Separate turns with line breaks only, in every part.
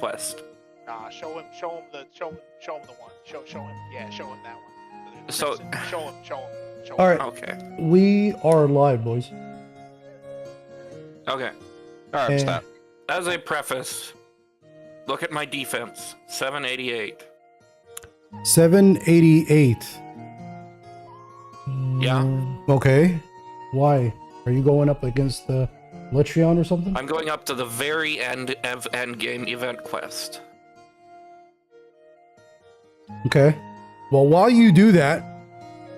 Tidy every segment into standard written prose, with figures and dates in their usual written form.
quest.
Nah, show him the one. Show him. Yeah, show him that one.
So-
show him.
All right,
Okay.
we are live, boys.
Okay.
All right,
Eh.
stop.
As a preface, look at my defense. 788.
788.
Yeah.
Okay. Why? Are you going up against the Letrion or something?
I'm going up to the very end of endgame event quest.
Okay. Well, while you do that,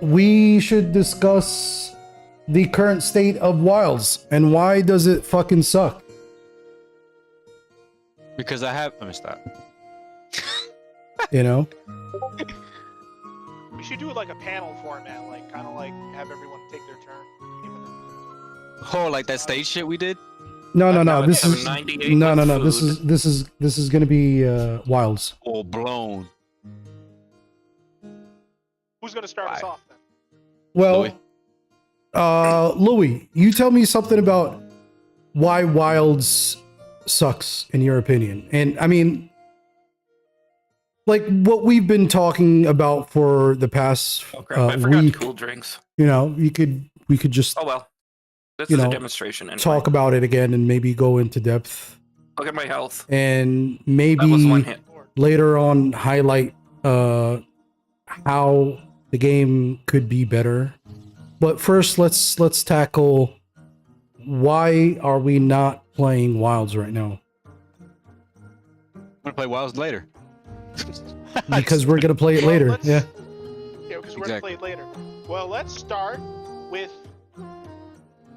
we should discuss the current state of Wilds and why does it fucking suck?
Because I have. Let me stop.
You know?
We should do it like a panel format, like kind of like have everyone take their turn.
Oh, like that stage shit we did.
No.
No,
This
it's
is
98
no.
with
This
food.
is gonna be Wilds.
Full blown.
Who's gonna start us
Why?
off then?
Well, Louis, you tell me something about why Wilds sucks in your opinion. And I mean, like what we've been talking about for the past
Oh crap! I forgot
week.
cool drinks.
You know, we could just
Oh well. This
You
is
know,
a demonstration. Anyway.
talk about it again and maybe go into depth
Look at my health.
and
That was one
maybe
hit.
Lord.
later on highlight how the game could be better. But first, let's tackle why are we not playing Wilds right now?
I'm gonna play Wilds later.
Because we're gonna play it
Well,
later.
let's-
Yeah.
Yeah, because we're
Exactly.
gonna play it later. Well, let's start with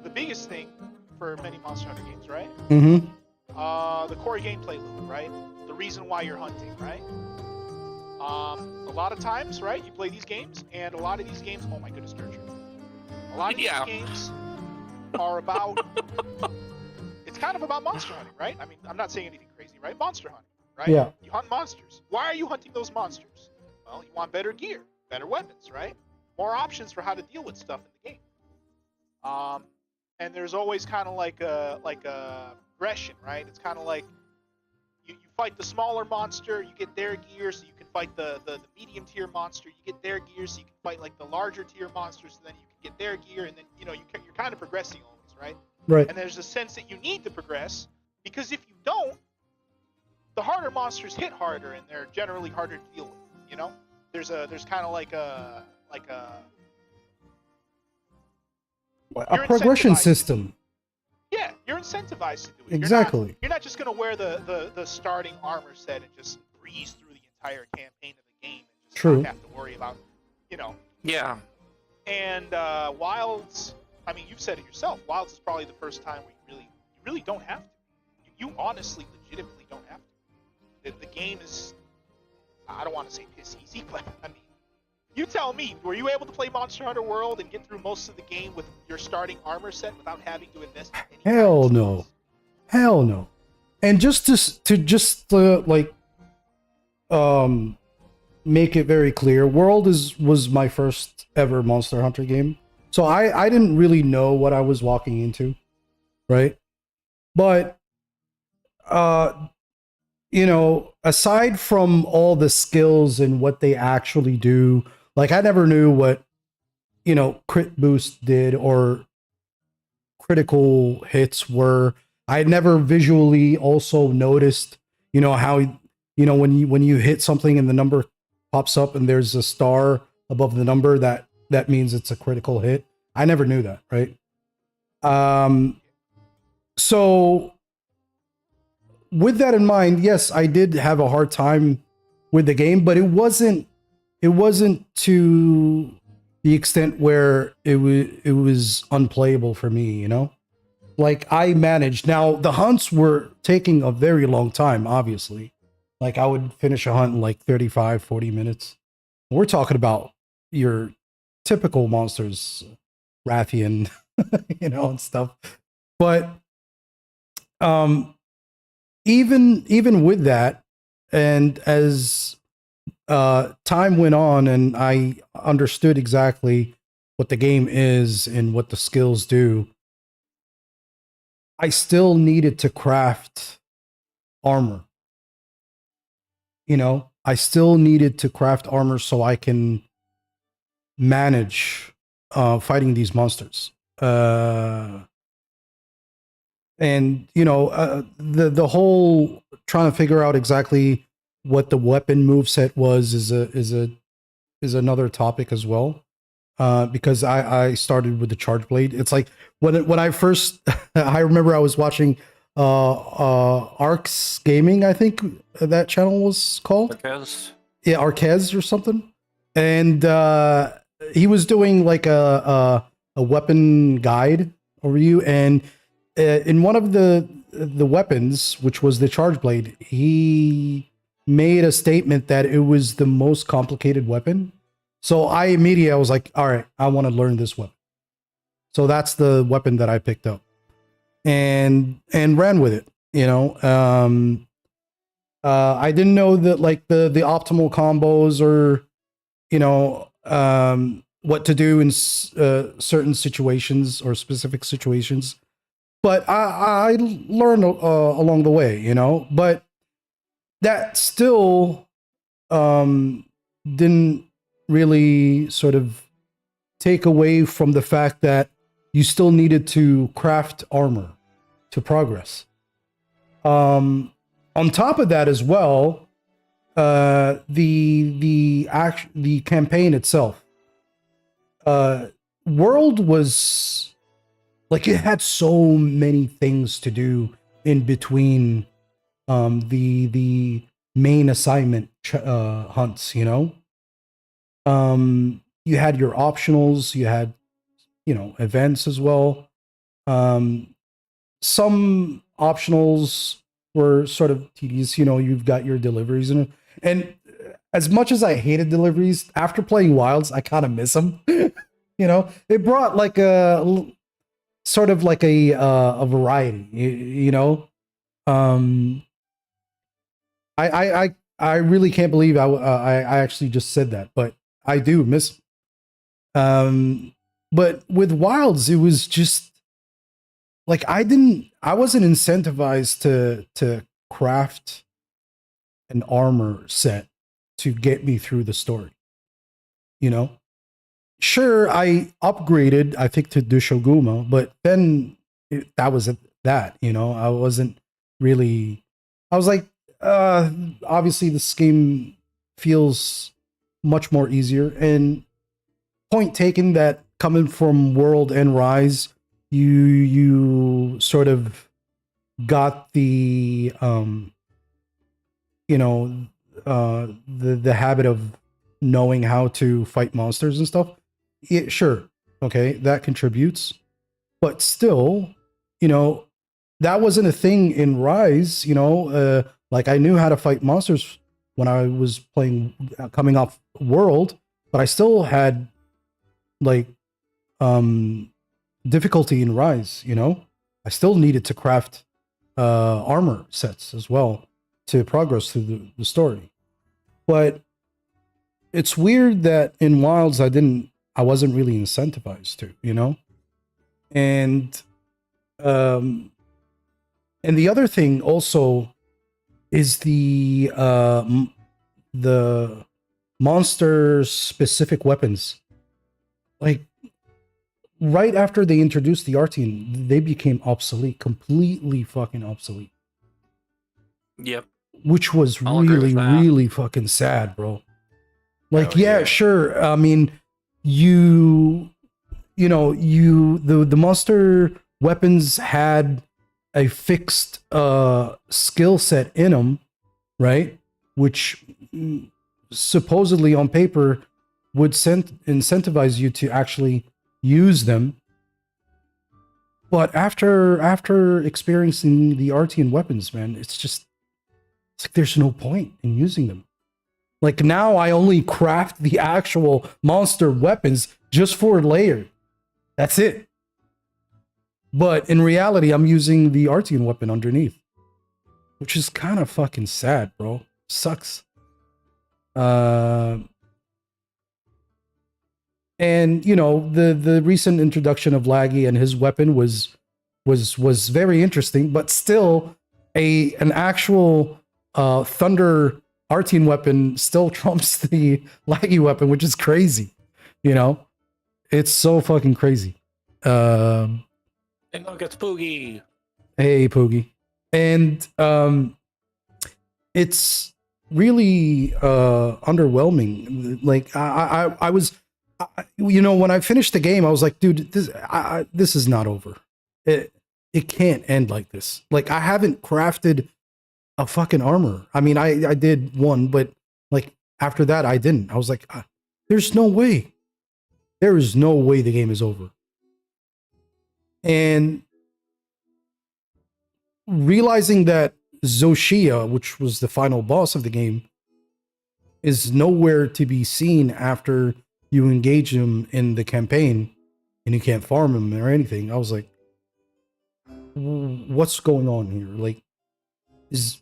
the biggest thing for many Monster Hunter games, right?
Mm-hmm.
The core gameplay loop, right? The reason why you're hunting, right? A lot of times, right? You play these games, and a lot of these games. Oh my goodness, Gertrude. A lot of these
Yeah.
games are about. It's kind of about monster hunting, right? I mean, I'm not saying anything crazy, right? Monster hunting, right?
Yeah.
You hunt monsters. Why are you hunting those monsters? Well, you want better gear, better weapons, right? More options for how to deal with stuff in the game. And there's always kind of like a progression, right? It's kind of like you fight the smaller monster, you get their gear, so you can fight the medium tier monster, you get their gear, so you can fight like the larger tier monsters, so then you can get their gear, and then you're kind of progressing always, right?
Right.
And there's a sense that you need to progress because if you don't, the harder monsters hit harder, and they're generally harder to deal with. You know, there's kind of like a
A
You're
progression
incentivized.
system.
Yeah, you're incentivized to do it.
Exactly.
You're not just gonna wear the starting armor set and just breeze through the entire campaign of the game and just
True.
not have to worry about,
Yeah.
And Wilds, I mean, you've said it yourself. Wilds is probably the first time where you really don't have to. You honestly, legitimately don't have to. The game is, I don't want to say piss easy, but I mean, you tell me, were you able to play Monster Hunter World and get through most of the game with your starting armor set without having to invest any
Hell
time?
no. Hell no. And just make it very clear, World was my first ever Monster Hunter game. So I didn't really know what I was walking into, right? But aside from all the skills and what they actually do, like I never knew what crit boost did or critical hits were. I had never visually also noticed, how when you hit something and the number pops up and there's a star above the number, that means it's a critical hit. I never knew that, right? So with that in mind, yes, I did have a hard time with the game, but it wasn't to the extent where it was unplayable for me, Like I managed. Now the hunts were taking a very long time, obviously. Like I would finish a hunt in like 35, 40 minutes. We're talking about your typical monsters, Rathian, and stuff. But even with that, and as time went on and I understood exactly what the game is and what the skills do, I still needed to craft armor. you know, I still needed to craft armor so I can manage fighting these monsters. And you know, the whole trying to figure out exactly what the weapon moveset was is another topic as well. Because I started with the charge blade. It's like when I first I remember I was watching Arcs Gaming, I think that channel was called.
Because
Yeah, Arquez or something. And he was doing like a weapon guide overview, and in one of the weapons, which was the charge blade, he made a statement that it was the most complicated weapon. So I was like, all right, I want to learn this weapon. So that's the weapon that I picked up and ran with it. You know, I didn't know that like the optimal combos or, you know, what to do in certain situations or specific situations. But I learned along the way, you know, but that still didn't really sort of take away from the fact that you still needed to craft armor to progress. On top of that as well, the campaign itself, World was like, it had so many things to do in between the main assignment hunts, you know. You had your optionals, you had, you know, events as well. Some optionals were sort of tedious, you know. You've got your deliveries, and as much as I hated deliveries, after playing Wilds, I kind of miss them. You know, it brought like a sort of like a variety, you know. I really can't believe I actually just said that, but I do miss. But with Wilds, it was just like I wasn't incentivized to craft an armor set to get me through the story. You know, sure, I upgraded, I think, to Dushoguma, but then that was that. You know, I wasn't really. I was like, obviously, this game feels much more easier, and point taken that coming from World and Rise, you sort of got the you know, the habit of knowing how to fight monsters and stuff. Yeah, sure, okay, that contributes, but still, you know, that wasn't a thing in Rise. You know, like I knew how to fight monsters when I was playing, coming off World, but I still had like difficulty in Rise. You know, I still needed to craft armor sets as well to progress through the story. But it's weird that in Wilds I wasn't really incentivized to, you know. And the other thing also is the monster specific weapons. Like right after they introduced the Artian, they became obsolete, completely fucking obsolete.
Yep.
Which was
I'll agree with
really,
that.
really fucking sad, bro. Like,
Oh,
yeah,
yeah.
sure. I mean, the monster weapons had a fixed skill set in them, right? Which supposedly on paper would incentivize you to actually use them. But after experiencing the Artian weapons, man, it's like there's no point in using them. Like now I only craft the actual monster weapons just for layer. That's it. But in reality, I'm using the Artian weapon underneath, which is kind of fucking sad, bro. Sucks. And you know, the recent introduction of Laggy and his weapon was very interesting, but still an actual thunder Artine weapon still trumps the laggy weapon, which is crazy. You know, it's so fucking crazy.
And look, it's Poogie.
Hey, Poogie. And it's really underwhelming. Like I was, you know, when I finished the game, I was like, dude, this is not over. It can't end like this. Like I haven't crafted a fucking armor. I mean, I did one, but like after that, I didn't. I was like, there's no way. There is no way the game is over. And realizing that Zoshia, which was the final boss of the game, is nowhere to be seen after you engage him in the campaign and you can't farm him or anything. I was like, what's going on here? Like,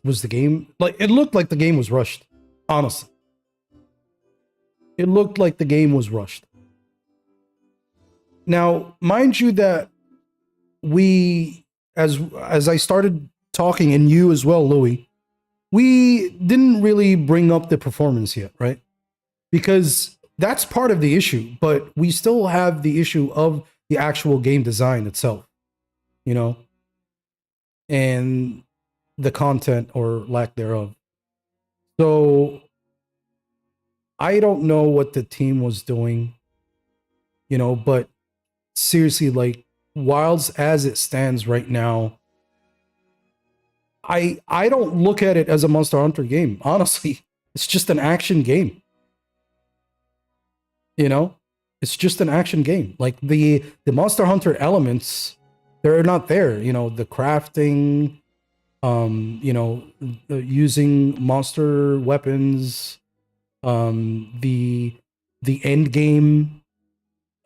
was the game like, it looked like the game was rushed, honestly. It looked like the game was rushed. Now, mind you that we, as I started talking, and you as well, Louis, we didn't really bring up the performance yet, right? Because that's part of the issue, but we still have the issue of the actual game design itself, you know, and the content or lack thereof. So I don't know what the team was doing, you know, but seriously, like Wilds as it stands right now, I don't look at it as a Monster Hunter game. Honestly, it's just an action game. You know, it's just an action game. Like the Monster Hunter elements, they're not there. You know, the crafting, you know, using monster weapons, the end game,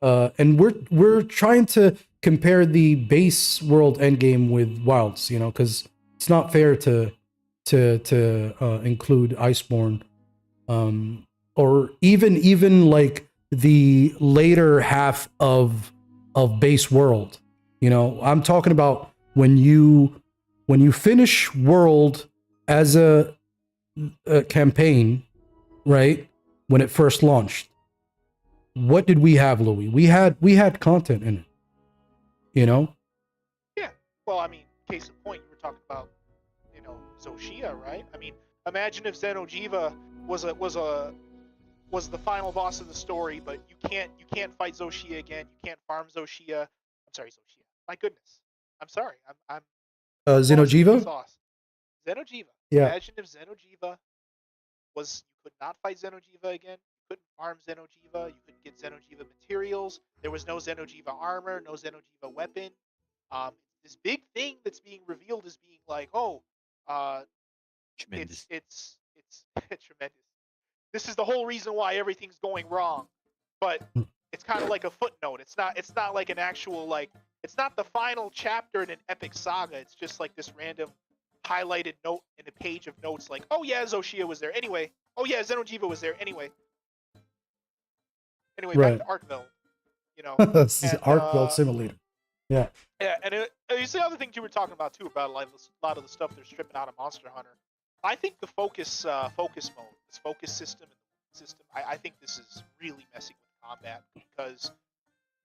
and we're trying to compare the base world end game with Wilds. You know, because it's not fair to include Iceborne, or even like the later half of base world. You know, I'm talking about when you finish world as a campaign, right? When it first launched, what did we have, Louis? We had content in it. You know?
Yeah. Well, I mean, case in point, you were talking about, you know, Zoshia, right? I mean, imagine if Xeno'jiiva was the final boss of the story, but you can't fight Zoshia again. You can't farm Zoshia. I'm sorry, Zoshia. My goodness. I'm sorry. I'm
Xeno'jiiva?
sauce. Xeno'jiiva.
Yeah.
Imagine if Xeno'jiiva was, you could not fight Xeno'jiiva again. You couldn't farm Xeno'jiiva. You couldn't get Xeno'jiiva materials. There was no Xeno'jiiva armor, no Xeno'jiiva weapon. This big thing that's being revealed is being like,
Tremendous.
it's tremendous. This is the whole reason why everything's going wrong. But it's kind of like a footnote. It's not like an actual, like, it's not the final chapter in an epic saga. It's just like this random highlighted note in a page of notes, like, oh yeah, Zoshia was there anyway. Oh yeah, Xeno'jiiva was there anyway. Anyway,
Right.
back to Arkveld. You know,
This is
and,
Arkveld Simulator. Yeah.
yeah, and it's the other thing you were talking about too, about like a lot of the stuff they're stripping out of Monster Hunter. I think the focus mode, this focus system, I think this is really messing with combat, because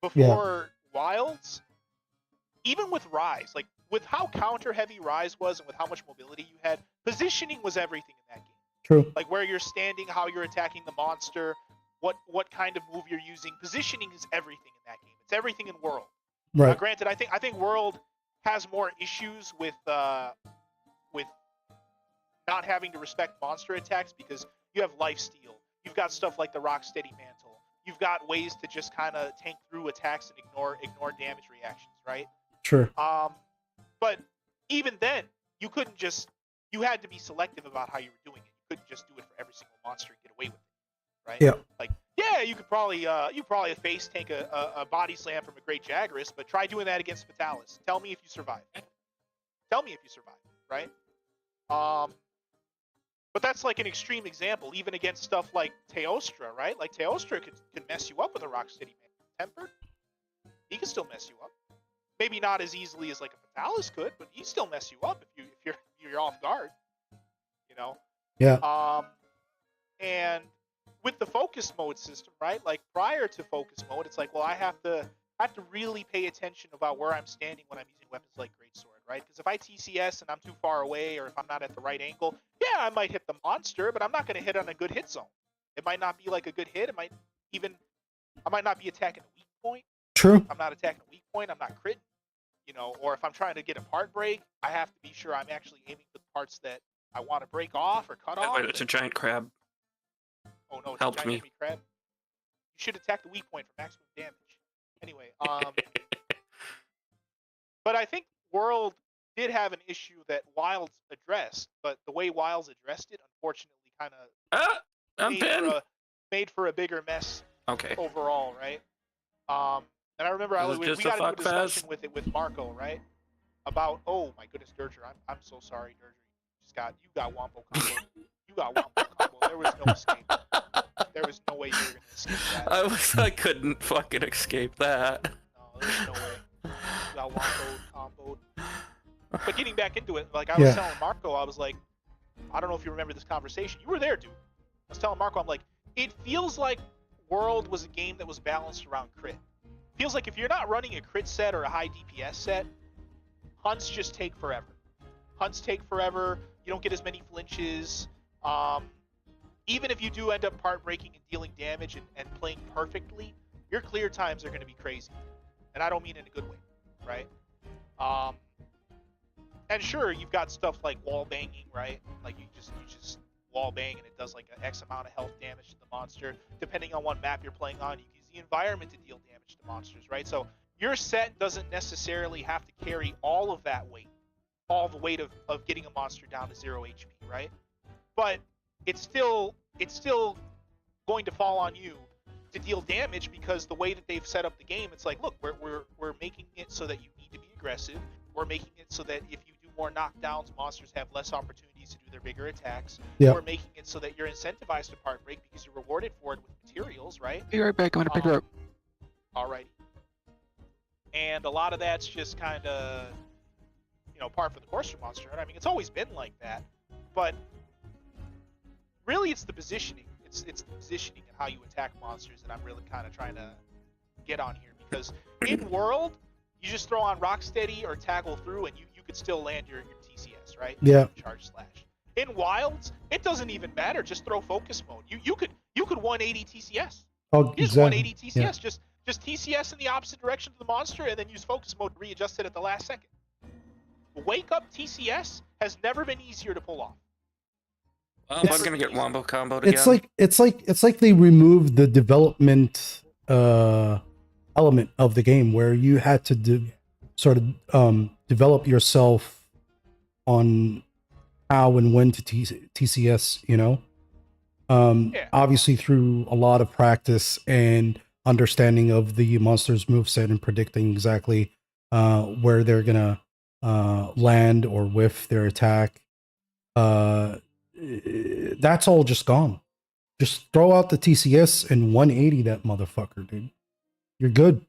before Wilds, even with Rise, like with how counter heavy Rise was and with how much mobility you had, positioning was everything in that game.
True.
Like where you're standing, how you're attacking the monster, what kind of move you're using. Positioning is everything in that game. It's everything in World. Now,
Right.
granted, I think World has more issues with not having to respect monster attacks, because you have lifesteal. You've got stuff like the Rocksteady Mantle. You've got ways to just kind of tank through attacks and ignore damage reactions, right?
Sure.
But even then, you had to be selective about how you were doing it. You couldn't just do it for every single monster and get away with it, right?
Yeah.
Like, yeah, you could probably face tank a body slam from a Great Jagras, but try doing that against Fatalis. Tell me if you survive. Right? But that's like an extreme example, even against stuff like Teostra, right? Like Teostra could mess you up with a Rocksteady Man. Tempered, he can still mess you up. Maybe not as easily as like a Fatalis could, but he still mess you up if you're off guard. You know.
Yeah.
And with the focus mode system, right? Like prior to focus mode, it's like, well, I have to really pay attention about where I'm standing when I'm using weapons like Greatsword, right? Because if I TCS and I'm too far away, or if I'm not at the right angle, yeah, I might hit the monster, but I'm not going to hit on a good hit zone. It might not be like a good hit. I might not be attacking a weak point.
True.
If I'm not attacking a weak point, I'm not critting. You know, or if I'm trying to get a part break, I have to be sure I'm actually aiming for the parts that I want to break off or cut off.
Wait, it's a giant crab.
Oh no, it's
Helped
a giant
me.
enemy crab. You should attack the weak point for maximum damage. Anyway, but I think World did have an issue that Wilds addressed, but the way Wilds addressed it, unfortunately, kind of
Ah, I'm pinned.
made for a bigger mess
Okay.
overall, right? And I remember
This is
we
just
got
a
into a
fuck
discussion
fest.
with it with Marco, right? About, oh my goodness, Dirger, I'm so sorry, Dirger. You got Wombo combo. You got Wombo combo. There was no escape. There was no way you were gonna escape that.
I couldn't fucking escape that.
No, there's no way. You got Wombo comboed. But getting back into it, like I was telling Marco, I was like, I don't know if you remember this conversation. You were there, dude. I was telling Marco, I'm like, it feels like World was a game that was balanced around crit. Feels like if you're not running a crit set or a high DPS set, hunts just take forever. Hunts take forever. You don't get as many flinches. Even if you do end up part breaking and dealing damage and playing perfectly, your clear times are going to be crazy. And I don't mean in a good way, right? And sure, you've got stuff like wall banging, right? Like you just wall bang and it does like an X amount of health damage to the monster. Depending on what map you're playing on, you can use the environment to deal damage to monsters, right? So your set doesn't necessarily have to carry all of that weight, all the weight of getting a monster down to 0 HP, right? But it's still going to fall on you to deal damage, because the way that they've set up the game, it's like, look, we're making it so that you need to be aggressive. We're making it so that if you do more knockdowns, monsters have less opportunities to do their bigger attacks.
Yep.
We're making it so that you're incentivized to part break because you're rewarded for it with materials, right?
Be right back. I'm gonna pick her up.
Alrighty. And a lot of that's just kind of, par for the course for Monster Hunter. I mean, it's always been like that, but really it's the positioning. It's the positioning and how you attack monsters that I'm really kind of trying to get on here, because in World, you just throw on Rocksteady or Tackle Through and you could still land your TCS, right?
Yeah.
Charge Slash. In Wilds, it doesn't even matter. Just throw Focus Mode. You could 180 TCS.
Oh,
Just
exactly.
180 TCS.
Yeah.
Just TCS in the opposite direction to the monster, and then use Focus Mode to readjust it at the last second. Wake Up TCS has never been easier to pull off.
I'm gonna get Wombo comboed again.
It's like they removed the development element of the game, where you had to sort of develop yourself on how and when to TCS, obviously through a lot of practice and understanding of the monster's moveset and predicting exactly where they're gonna land or whiff their attack. That's all just gone. Just throw out the TCS and 180 that motherfucker, dude. You're good.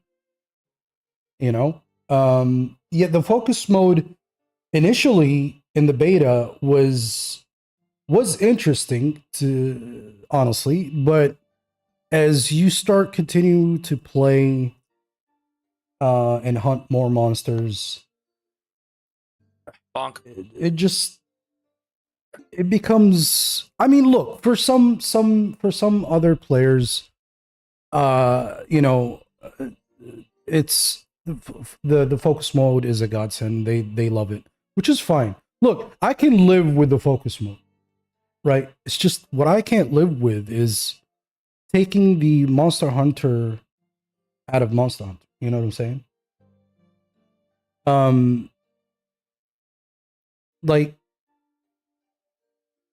Yeah, the focus mode initially in the beta was interesting to honestly, but as you continue to play and hunt more monsters,
Bonk.
it becomes, I mean, look, for some other players, it's the focus mode is a godsend. They love it, which is fine. Look, I can live with the focus mode, right? It's just what I can't live with is taking the Monster Hunter out of Monster Hunter. You know what I'm saying? Like,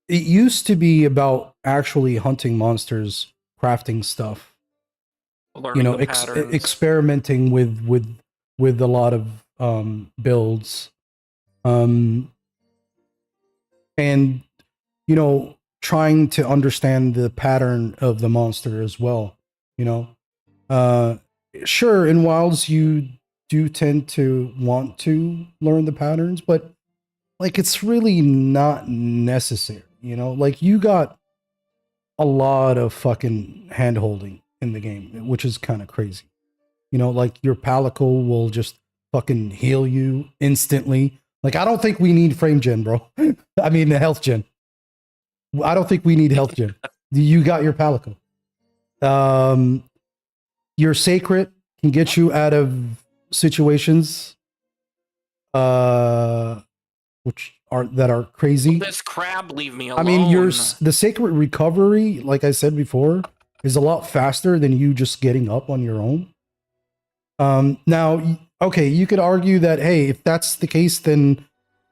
it used to be about actually hunting monsters, crafting stuff,
Learning the patterns.
experimenting with a lot of builds, and trying to understand the pattern of the monster as well. Sure, in Wilds you do tend to want to learn the patterns, but like it's really not necessary. Like you got a lot of fucking hand holding in the game, which is kind of crazy. You know, like your Palico will just fucking heal you instantly. Like, I don't think we need frame gen, bro. I mean, the health gen. I don't think we need health gen. You got your Palico. Your Sacred can get you out of situations which are crazy.
This crab, leave me alone.
I mean, the Sacred recovery, like I said before, is a lot faster than you just getting up on your own. Now, okay, you could argue that, hey, if that's the case, then,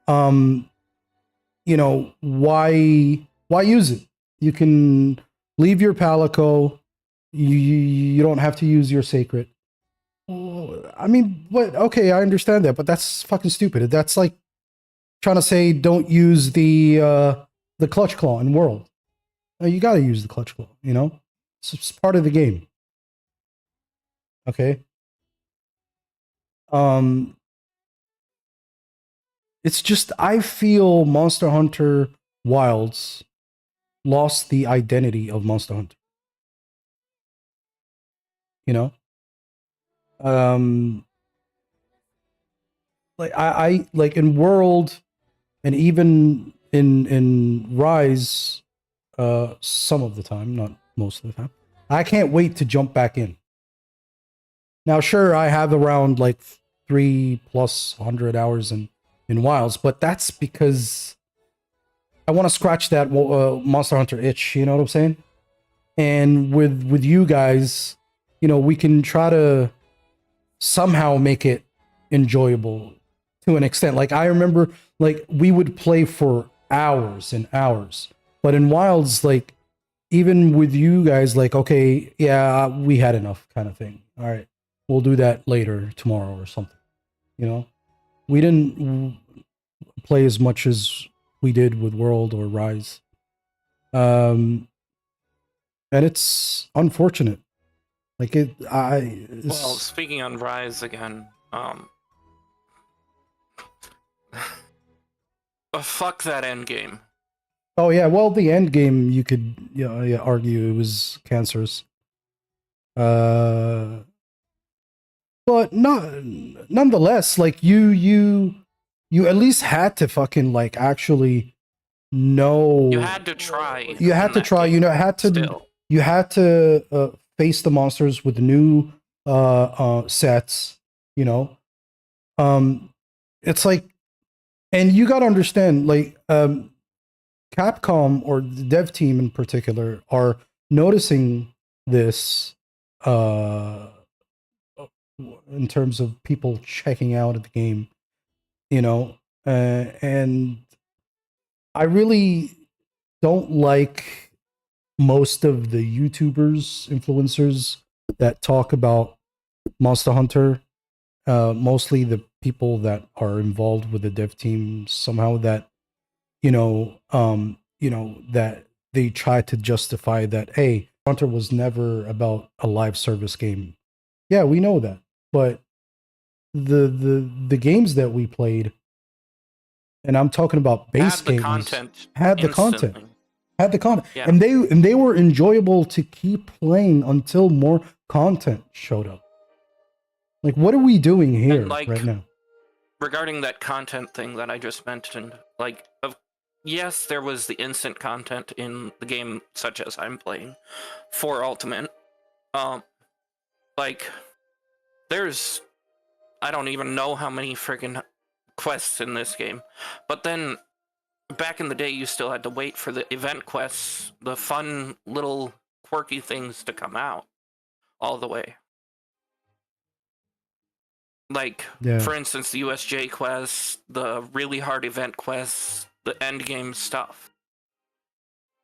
you know, why use it? You can leave your Palico. You don't have to use your Sacred. I mean, what? Okay, I understand that, but that's fucking stupid. That's like trying to say don't use the Clutch Claw in World. You got to use the Clutch Claw. You know, it's part of the game. Okay. It's just I feel Monster Hunter Wilds lost the identity of Monster Hunter. You know? Like I like in World and even in Rise, some of the time, not most of the time, I can't wait to jump back in. Now, sure, I have around like 300+ hours in Wilds, but that's because I want to scratch that Monster Hunter itch. You know what I'm saying? And with you guys, you know, we can try to somehow make it enjoyable to an extent. Like I remember, like we would play for hours and hours, but in Wilds, like even with you guys, like okay, yeah, we had enough, kind of thing. All right, we'll do that later, tomorrow or something. You know, we didn't play as much as we did with World or Rise, and it's unfortunate. Like
Well, speaking on Rise again, fuck that end game.
Oh yeah, well the end game you could argue it was cancerous. But nonetheless, like you at least had to fucking like actually know.
You had to try.
You had to try. You know, you had to face the monsters with new sets. You know, it's like, and you got to understand, like, Capcom or the dev team in particular are noticing this in terms of people checking out of the game, you know, and I really don't like most of the YouTubers, influencers that talk about Monster Hunter. Mostly the people that are involved with the dev team somehow, that that they try to justify that, hey, Hunter was never about a live service game. Yeah, we know that, but the games that we played, and I'm talking about base games, had the content,
yeah.
and they were enjoyable to keep playing until more content showed up. Like, what are we doing here right now?
Regarding that content thing that I just mentioned, like, yes, there was the instant content in the game, such as I'm playing for Ultimate. Like, there's, I don't even know how many freaking quests in this game. But then, back in the day, you still had to wait for the event quests, the fun little quirky things to come out all the way. Like, for instance, the USJ quests, the really hard event quests, the end game stuff.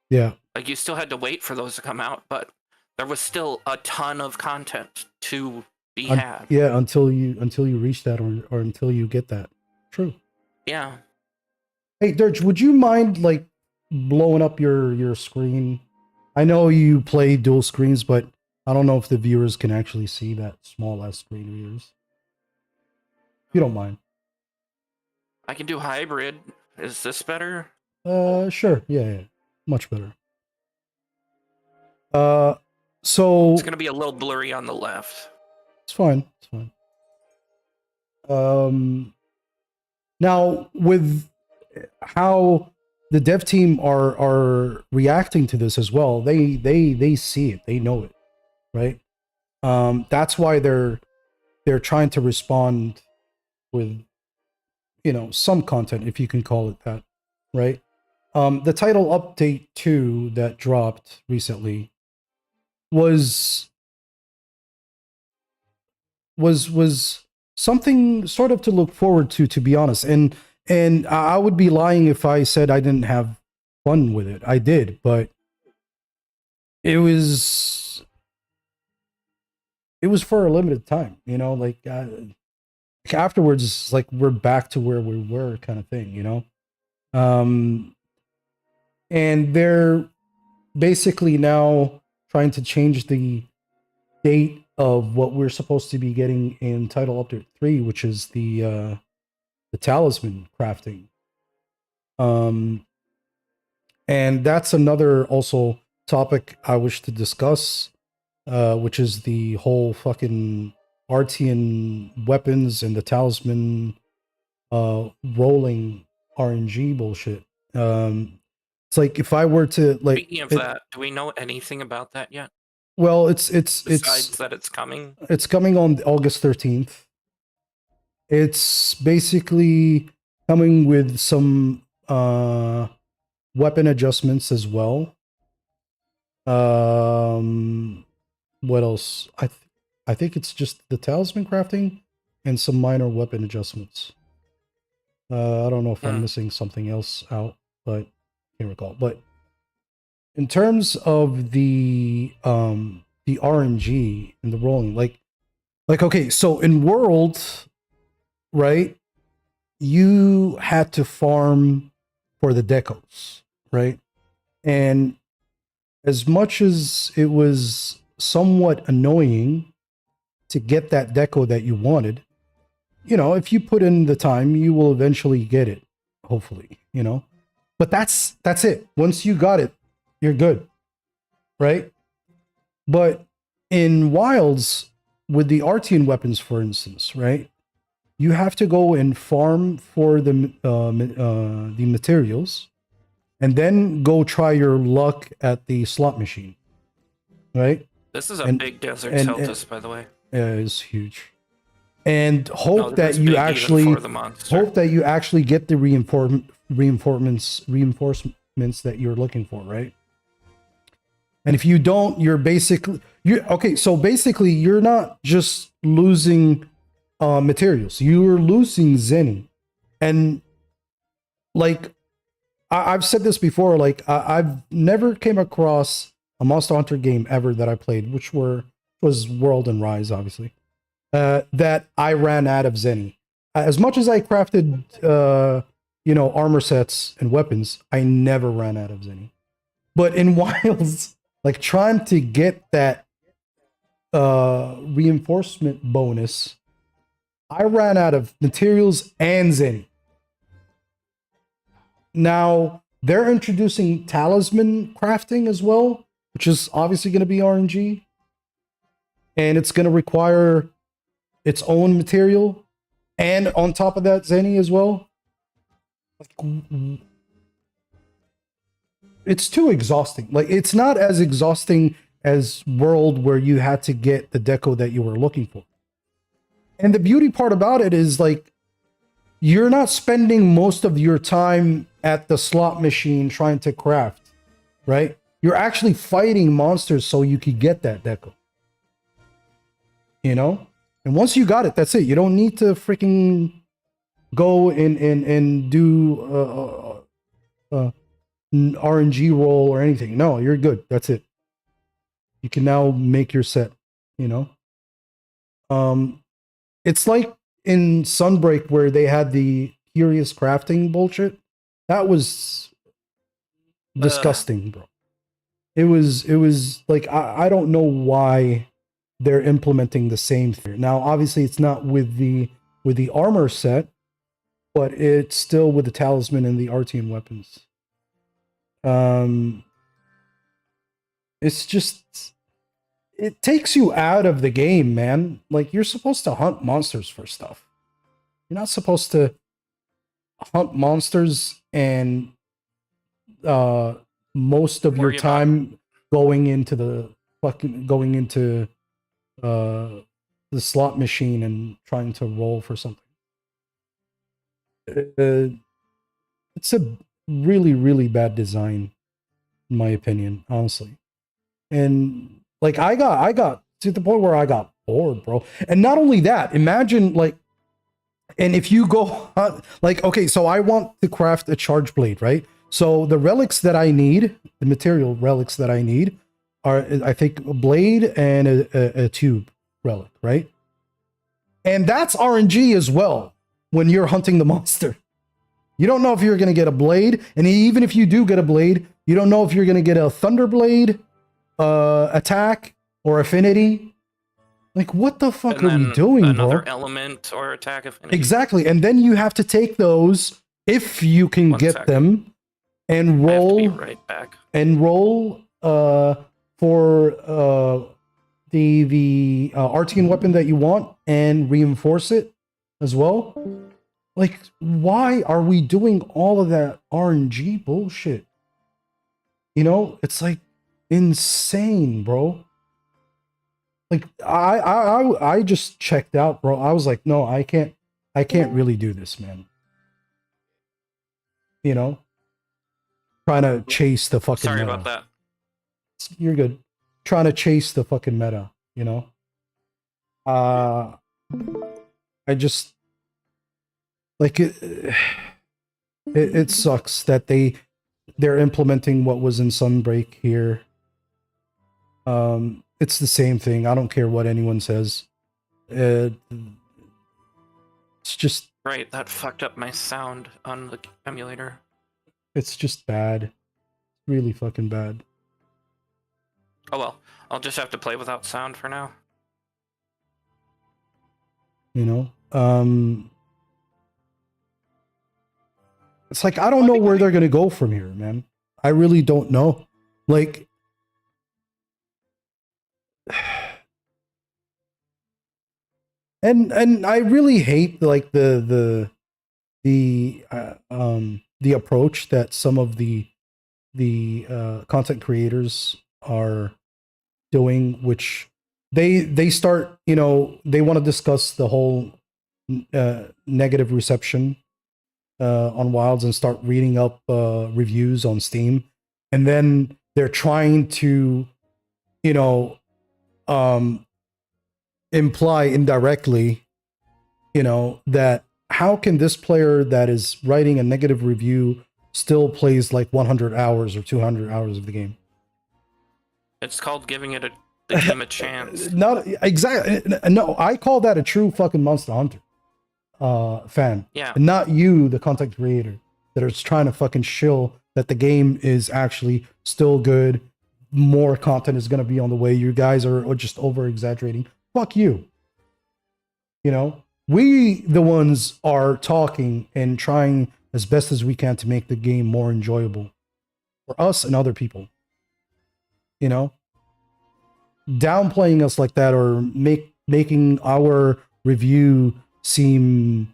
Yeah.
Like, you still had to wait for those to come out, but there was still a ton of content to be had.
Yeah, until you reach that, or until you get that. True.
Yeah.
Hey, Dirge, would you mind like blowing up your screen? I know you play dual screens, but I don't know if the viewers can actually see that small ass screen of yours. You don't mind.
I can do hybrid. Is this better?
Sure. Yeah. Much better. So
It's gonna be a little blurry on the left.
it's fine. It's fine. Now with how the dev team are reacting to this as well, they see it, they know it, right? That's why they're trying to respond with, you know, some content, if you can call it that, right? The title update 2 that dropped recently was something sort of to look forward to be honest. And I would be lying if I said I didn't have fun with it. I did, but it was for a limited time, you know, like afterwards it's like we're back to where we were, kind of thing, you know. And they're basically now trying to change the date of what we're supposed to be getting in title update 3, which is the talisman crafting. And that's another also topic I wish to discuss, which is the whole fucking Artian weapons and the talisman rolling RNG bullshit. It's like if I were to like
Speaking of that, do we know anything about that yet?
well, it's
Besides that it's coming?
it's coming on August 13th. It's basically coming with some weapon adjustments as well. What else? I think it's just the talisman crafting and some minor weapon adjustments. I don't know if I'm missing something else out, but can't recall. But in terms of the RNG and the rolling, like okay, so in World, right, you had to farm for the decos, right? And as much as it was somewhat annoying to get that deco that you wanted, you know, if you put in the time, you will eventually get it, hopefully, you know. But that's it. Once you got it, you're good, right? But in Wilds, with the Artian weapons, for instance, right, you have to go and farm for the materials, and then go try your luck at the slot machine, right?
This is a
And-
big desert
and-
Celtis, by the way.
It's huge. And
No,
hope
this
that
is
you
big even
actually
for the monster.
hope that you actually get the reinforcements that you're looking for, right? And if you don't, you're basically okay. So basically, you're not just losing materials; you're losing Zenny. And like I've said this before, like I've never came across a Monster Hunter game ever that I played, which was World and Rise, obviously. That I ran out of Zenny. As much as I crafted, armor sets and weapons, I never ran out of Zenny. But in Wilds, like trying to get that reinforcement bonus, I ran out of materials and Zenny. Now they're introducing talisman crafting as well, which is obviously going to be RNG, and it's going to require its own material, and on top of that, Zenny as well. It's too exhausting. Like, it's not as exhausting as World, where you had to get the deco that you were looking for. And the beauty part about it is, like, you're not spending most of your time at the slot machine trying to craft, right? You're actually fighting monsters so you could get that deco. You know? And once you got it, that's it. You don't need to freaking go and do an RNG roll or anything. No, you're good. That's it. You can now make your set, you know? It's like in Sunbreak where they had the curious crafting bullshit. That was disgusting, bro. It was like I don't know why they're implementing the same thing. Now, obviously, it's not with the armor set, but it's still with the talisman and the Artian weapons. It's just, it takes you out of the game, man. Like, you're supposed to hunt monsters for stuff. You're not supposed to hunt monsters and most of your
Worry about-
time going into the the slot machine and trying to roll for something. It's a really, really bad design, in my opinion, honestly. And like I got to the point where I got bored, bro. And not only that, imagine like, and if you go like, okay, so I want to craft a charge blade, right? So the relics that I need, the material relics that I need, are I think a blade and a tube relic, right? And that's RNG as well when you're hunting the monster. You don't know if you're going to get a blade, and even if you do get a blade, you don't know if you're going to get a thunder blade, attack, or affinity. Like, what the fuck
and
are we
then
doing,
another
bro?
element or attack affinity.
Exactly, and then you have to take those if you can
One
get
second.
them, and
I have to
roll
be right back.
for the Artian weapon that you want and reinforce it as well. Like, why are we doing all of that RNG bullshit? You know, it's like insane, bro. Like I just checked out, bro. I was like, no, I can't really do this, man. You know, trying to chase the fucking
Sorry
meta.
about that.
You're good. Trying to chase the fucking meta, you know? I just like it sucks that they're implementing what was in Sunbreak here. It's the same thing. I don't care what anyone says. It's just
Right, that fucked up my sound on the emulator.
it's just bad. Really fucking bad.
Oh well, I'll just have to play without sound for now.
You know? It's like I don't know where they're gonna go from here, man. I really don't know. Like and I really hate like the approach that some of the content creators are doing, which they start, you know, they want to discuss the whole negative reception on Wilds and start reading up reviews on Steam, and then they're trying to, you know, imply indirectly, you know, that how can this player that is writing a negative review still plays like 100 hours or 200 hours of the game?
It's called giving the game a chance.
Not exactly. No, I call that a true fucking Monster Hunter fan.
Yeah.
And not you, the content creator, that is trying to fucking shill that the game is actually still good. More content is going to be on the way. You guys are just over exaggerating. Fuck you. You know, we, the ones, are talking and trying as best as we can to make the game more enjoyable for us and other people. You know, downplaying us like that or making our review seem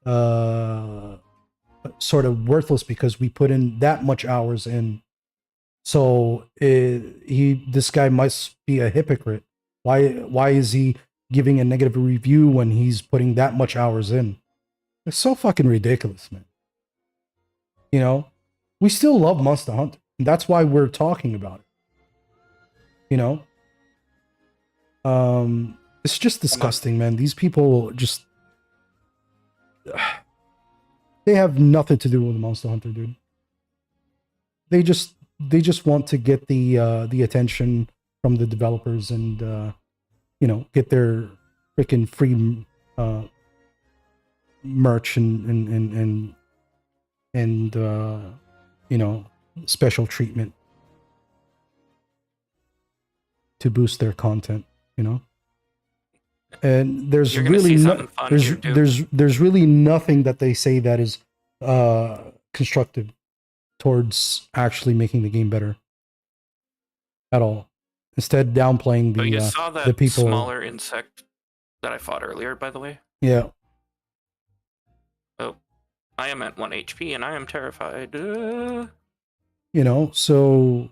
sort of worthless because we put in that much hours in. So this guy must be a hypocrite. Why is he giving a negative review when he's putting that much hours in? It's so fucking ridiculous, man. You know, we still love Monster Hunter, and that's why we're talking about it. You know, it's just disgusting, man. These people just they have nothing to do with Monster Hunter, dude. They just want to get the attention from the developers and you know, get their freaking free merch and you know, special treatment to boost their content, you know. And there's
You're gonna
really
see something fun here, too.
there's really nothing that they say that is constructive towards actually making the game better at all. instead downplaying
But you
the
saw that
people.
smaller insect that I fought earlier, by the way.
Yeah.
Oh, I am at 1 HP and I am terrified.
You know, so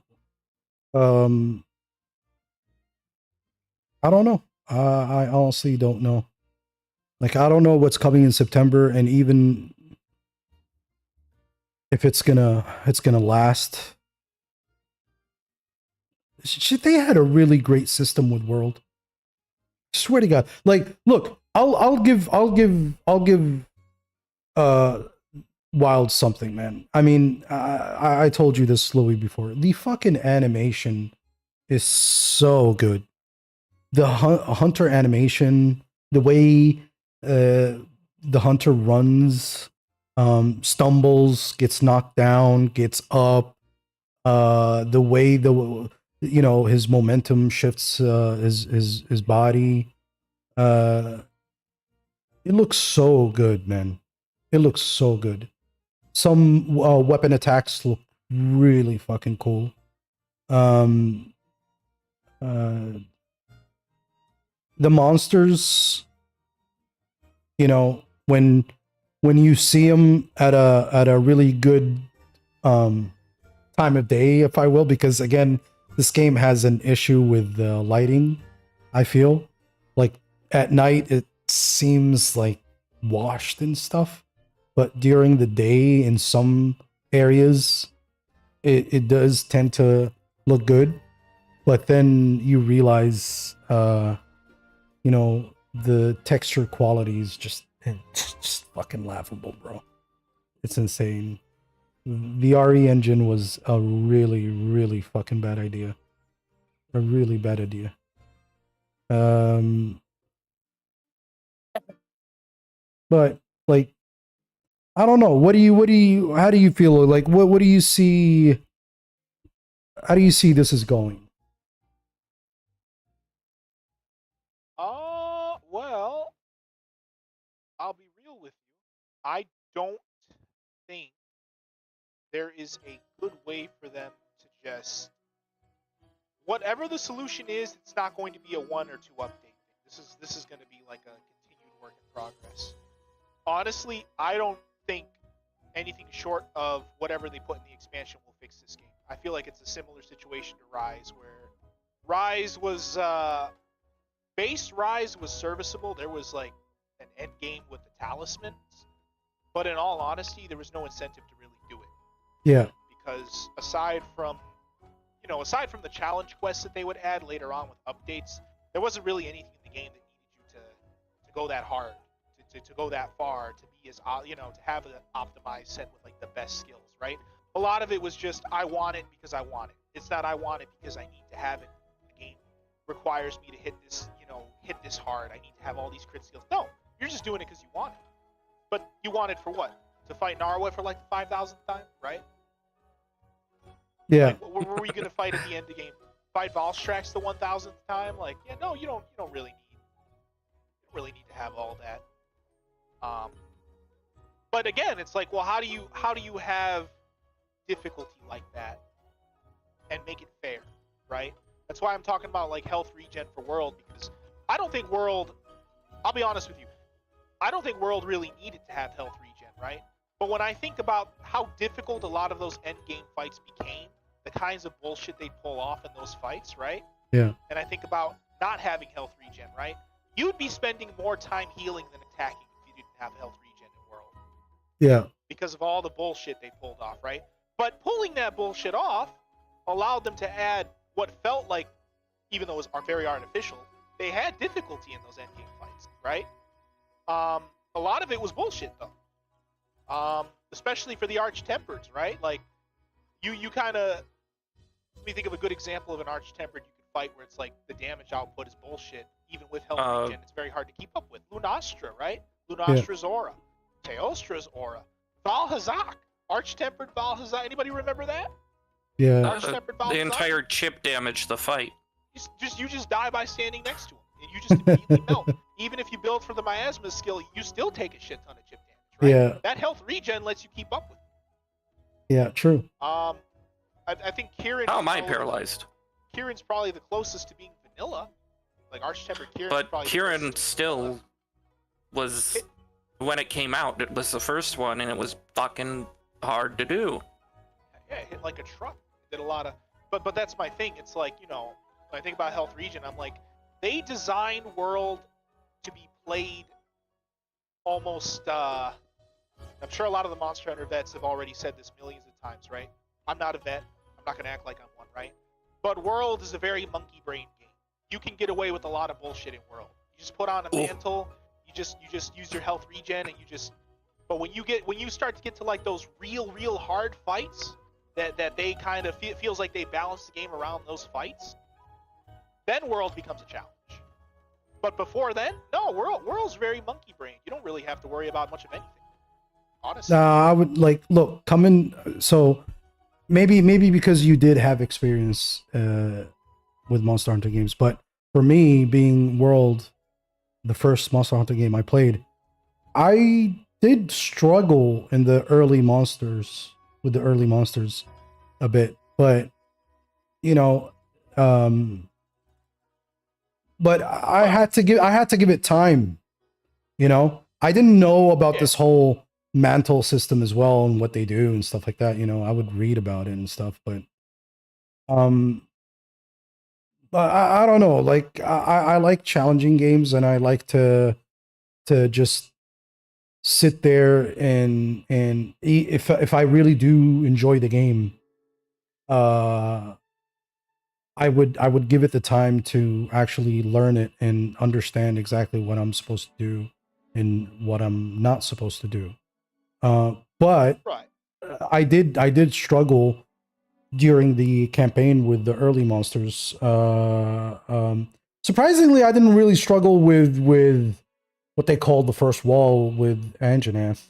I don't know. I honestly don't know. Like, I don't know what's coming in September, and even if it's gonna last. Shit, they had a really great system with World. Swear to God. Like, look, I'll give Wild something, man. I mean, I told you this, Louis, before. The fucking animation is so good. The hunter animation, the way the hunter runs, stumbles, gets knocked down, gets up, the way his momentum shifts his body. It looks so good, man. It looks so good. Some weapon attacks look really fucking cool. The monsters, when you see them at a really good time of day, if I will, because again, this game has an issue with the lighting. I feel like at night it seems like washed and stuff, but during the day in some areas it does tend to look good. But then you realize the texture quality is just fucking laughable, bro. It's insane. The RE engine was a really, really fucking bad idea. A really bad idea. But like, I don't know. How do you feel? Like, what do you see? How do you see this is going?
Well, I'll be real with you. I don't think there is a good way for them to just whatever the solution is, it's not going to be a 1 or 2 update thing. This is going to be like a continued work in progress. Honestly, I don't think anything short of whatever they put in the expansion will fix this game. I feel like it's a similar situation to Rise, where Rise was base Rise was serviceable. There was like an end game with the talismans, but in all honesty, there was no incentive to really do it.
Yeah.
Because aside from the challenge quests that they would add later on with updates, there wasn't really anything in the game that needed you to go that hard, to go that far, to be as to have an optimized set with like the best skills, right? A lot of it was just I want it because I want it. It's not I want it because I need to have it. The game requires me to hit this hard. I need to have all these crit skills. No, you're just doing it because you want it. But you want it for what? To fight Narwa for like the 5,000th time, right?
Yeah.
Like, what were you gonna fight at the end of the game? Fight Valstrax the 1,000th time? Like, yeah, no, you don't really need to have all that. But again, it's like, well, how do you have difficulty like that and make it fair, right? That's why I'm talking about like health regen for World, because I don't think World, I'll be honest with you, I don't think World really needed to have health regen, right? But when I think about how difficult a lot of those end game fights became, the kinds of bullshit they pull off in those fights, right?
Yeah.
And I think about not having health regen, right? You'd be spending more time healing than attacking if you didn't have health regen in World.
Yeah.
Because of all the bullshit they pulled off, right? But pulling that bullshit off allowed them to add what felt like, even though it was very artificial, they had difficulty in those endgame fights, right? A lot of it was bullshit though. Especially for the Arch-Tempereds, right? Like, you kind of, let me think of a good example of an Arch-Tempered you could fight where it's like the damage output is bullshit, even with health regen, it's very hard to keep up with. Lunastra, right? Lunastra's aura. Teostra's aura. Valhazak. Arch-Tempered Valhazak. Anybody remember that?
Yeah.
Arch-Tempered
The
Valhazak?
entire chip damaged the fight.
You just die by standing next to him, and you just immediately melt. Even if you build for the miasma skill, you still take a shit ton of chip damage, right?
Yeah.
That health regen lets you keep up with it.
Yeah, true.
I think Kieran.
How am I paralyzed?
Kieran's probably the closest to being vanilla. Like Arch Shepherd Kieran.
But
probably the
Kieran
closest to
still
vanilla.
was, when it came out, it was the first one, and it was fucking hard to do.
Yeah, it hit like a truck. It did a lot of, but that's my thing. It's like, you know, when I think about Health Regen, I'm like, they designed World to be played almost. I'm sure a lot of the Monster Hunter vets have already said this millions of times, right? I'm not a vet. I'm not gonna act like I'm one, right? But World is a very monkey brain game. You can get away with a lot of bullshit in World. You just put on a mantle. You just use your health regen, and you just. But when you start to get to like those real hard fights, that they kind of feels like they balance the game around those fights, then World becomes a challenge. But before then, no, World's very monkey brain. You don't really have to worry about much of anything. Honestly.
I would like look coming. So maybe because you did have experience with Monster Hunter games, but for me, being World, the first Monster Hunter game I played, I did struggle in the early monsters with the early monsters a bit, but you know, but I had to give it time. You know, I didn't know about this whole mantle system as well and what they do and stuff like that. You know, I would read about it and stuff, but I don't know. Like I like challenging games, and I like to just sit there and if I really do enjoy the game, I would give it the time to actually learn it and understand exactly what I'm supposed to do and what I'm not supposed to do. But
Right.
I did struggle during the campaign with the early monsters. Surprisingly, I didn't really struggle with what they called the first wall with Anjanath.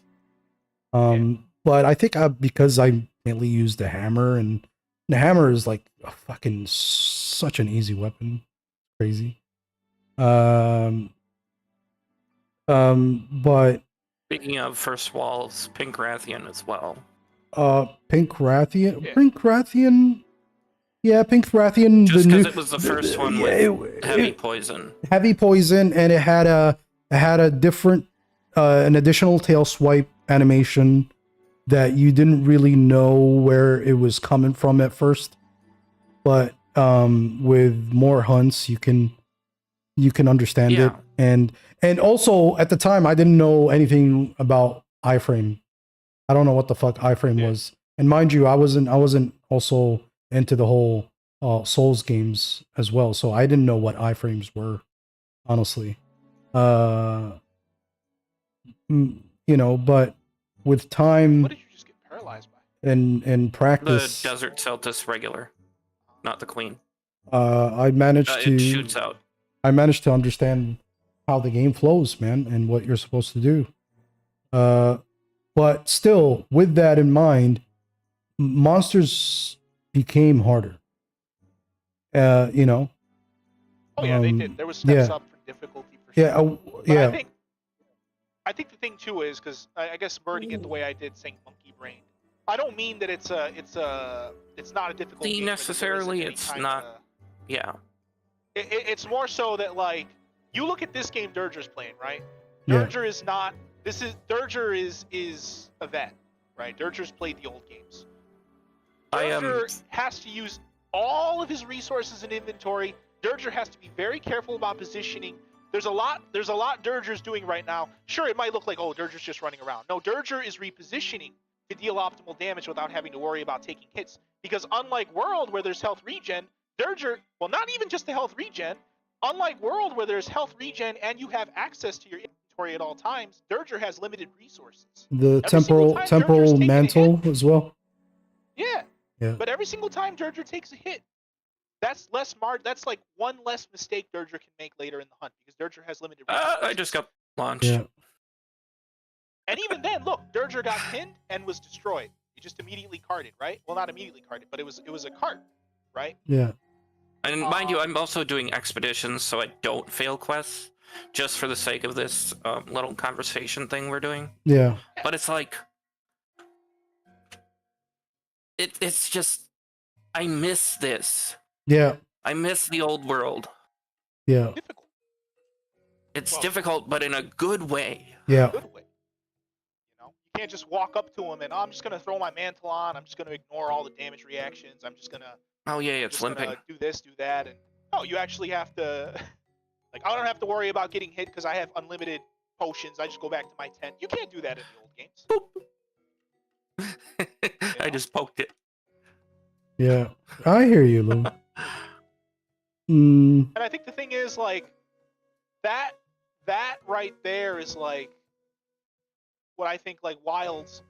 But I think because I mainly used the hammer, and the hammer is like a fucking such an easy weapon. Crazy. But
Speaking of first walls, Pink Rathian as well.
Pink Rathian.
Yeah.
Pink Rathian. Yeah, Pink Rathian.
Just because it was the first one with heavy
it-
poison.
heavy poison, and it had a different an additional tail swipe animation that you didn't really know where it was coming from at first, but with more hunts you can understand it.
Yeah.
And also at the time I didn't know anything about iframe. I don't know what the fuck iframe was, and mind you, I wasn't also into the whole Souls games as well, so I didn't know what iframes were, honestly. You know, but with time
What did you just get paralyzed by?
and
The
practice,
Desert Celtis regular, not the Queen.
I managed
It shoots out.
I managed to understand how the game flows, man, and what you're supposed to do. But still, with that in mind, monsters became harder. You know.
Oh yeah, they did. There was steps up for difficulty for sure.
Yeah.
But
Yeah.
I think the thing too is because I guess wording it the way I did, saying monkey brain. I don't mean that it's not a difficult game.
Necessarily, it's not. Yeah.
It's more so that like you look at this game Dirger's playing, right?
Yeah.
Dirger is not. Dirger is a vet, right? Dirger's played the old games. Dirger has to use all of his resources and inventory. Dirger has to be very careful about positioning. There's a lot Dirger's doing right now. Sure, it might look like, oh, Dirger's just running around. No, Dirger is repositioning to deal optimal damage without having to worry about taking hits. Because unlike World, where there's health regen, Dirger, well, not even just the health regen, unlike World, where there's health regen and you have access to your inventory at all times, Dirger has limited resources.
The
Every single time
temporal
Dirger's taking a
mantle as well.
Yeah.
Yeah.
But every single time Dirger takes a hit, that's that's like one less mistake Dirger can make later in the hunt because Dirger has limited resources.
I just got launched.
Yeah.
And even then, look, Dirger got pinned and was destroyed. He just immediately carted, right? Well, not immediately carted, but it was a cart, right?
Yeah.
And mind you, I'm also doing expeditions, so I don't fail quests, just for the sake of this little conversation thing we're doing.
Yeah.
But it's like, it's just, I miss this.
Yeah.
I miss the old world.
Yeah.
Difficult.
It's
Well-
difficult, but in a good way.
Yeah.
Good way. You know, you can't just walk up to him and, oh, I'm just gonna throw my mantle on. I'm just gonna ignore all the damage reactions. I'm just gonna
Oh yeah, it's
just
limping.
gonna do this, do that, and no, you actually have to. Like, I don't have to worry about getting hit because I have unlimited potions. I just go back to my tent. You can't do that in the old games.
I just poked it.
Yeah. I hear you, Lou. Mm,
And I think the thing is, like, that right there is like what I think like Wilds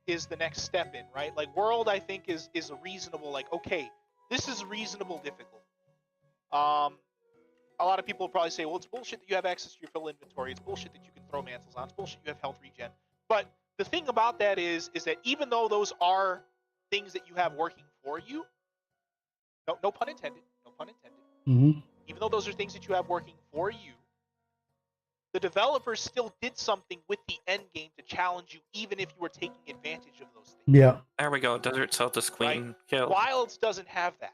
is the next step in, right? Like World, I think is a reasonable, like, okay, this is reasonable difficult. A lot of people will probably say, well, it's bullshit that you have access to your full inventory. It's bullshit that you can throw mantles on. It's bullshit you have health regen. But the thing about that is that even though those are things that you have working for you, no pun intended, no pun intended.
mhm.
Even though those are things that you have working for you, the developers still did something with the end game to challenge you, even if you were taking advantage of those things.
Yeah.
There we go. Desert Celtis Queen killed.
Wilds doesn't have that.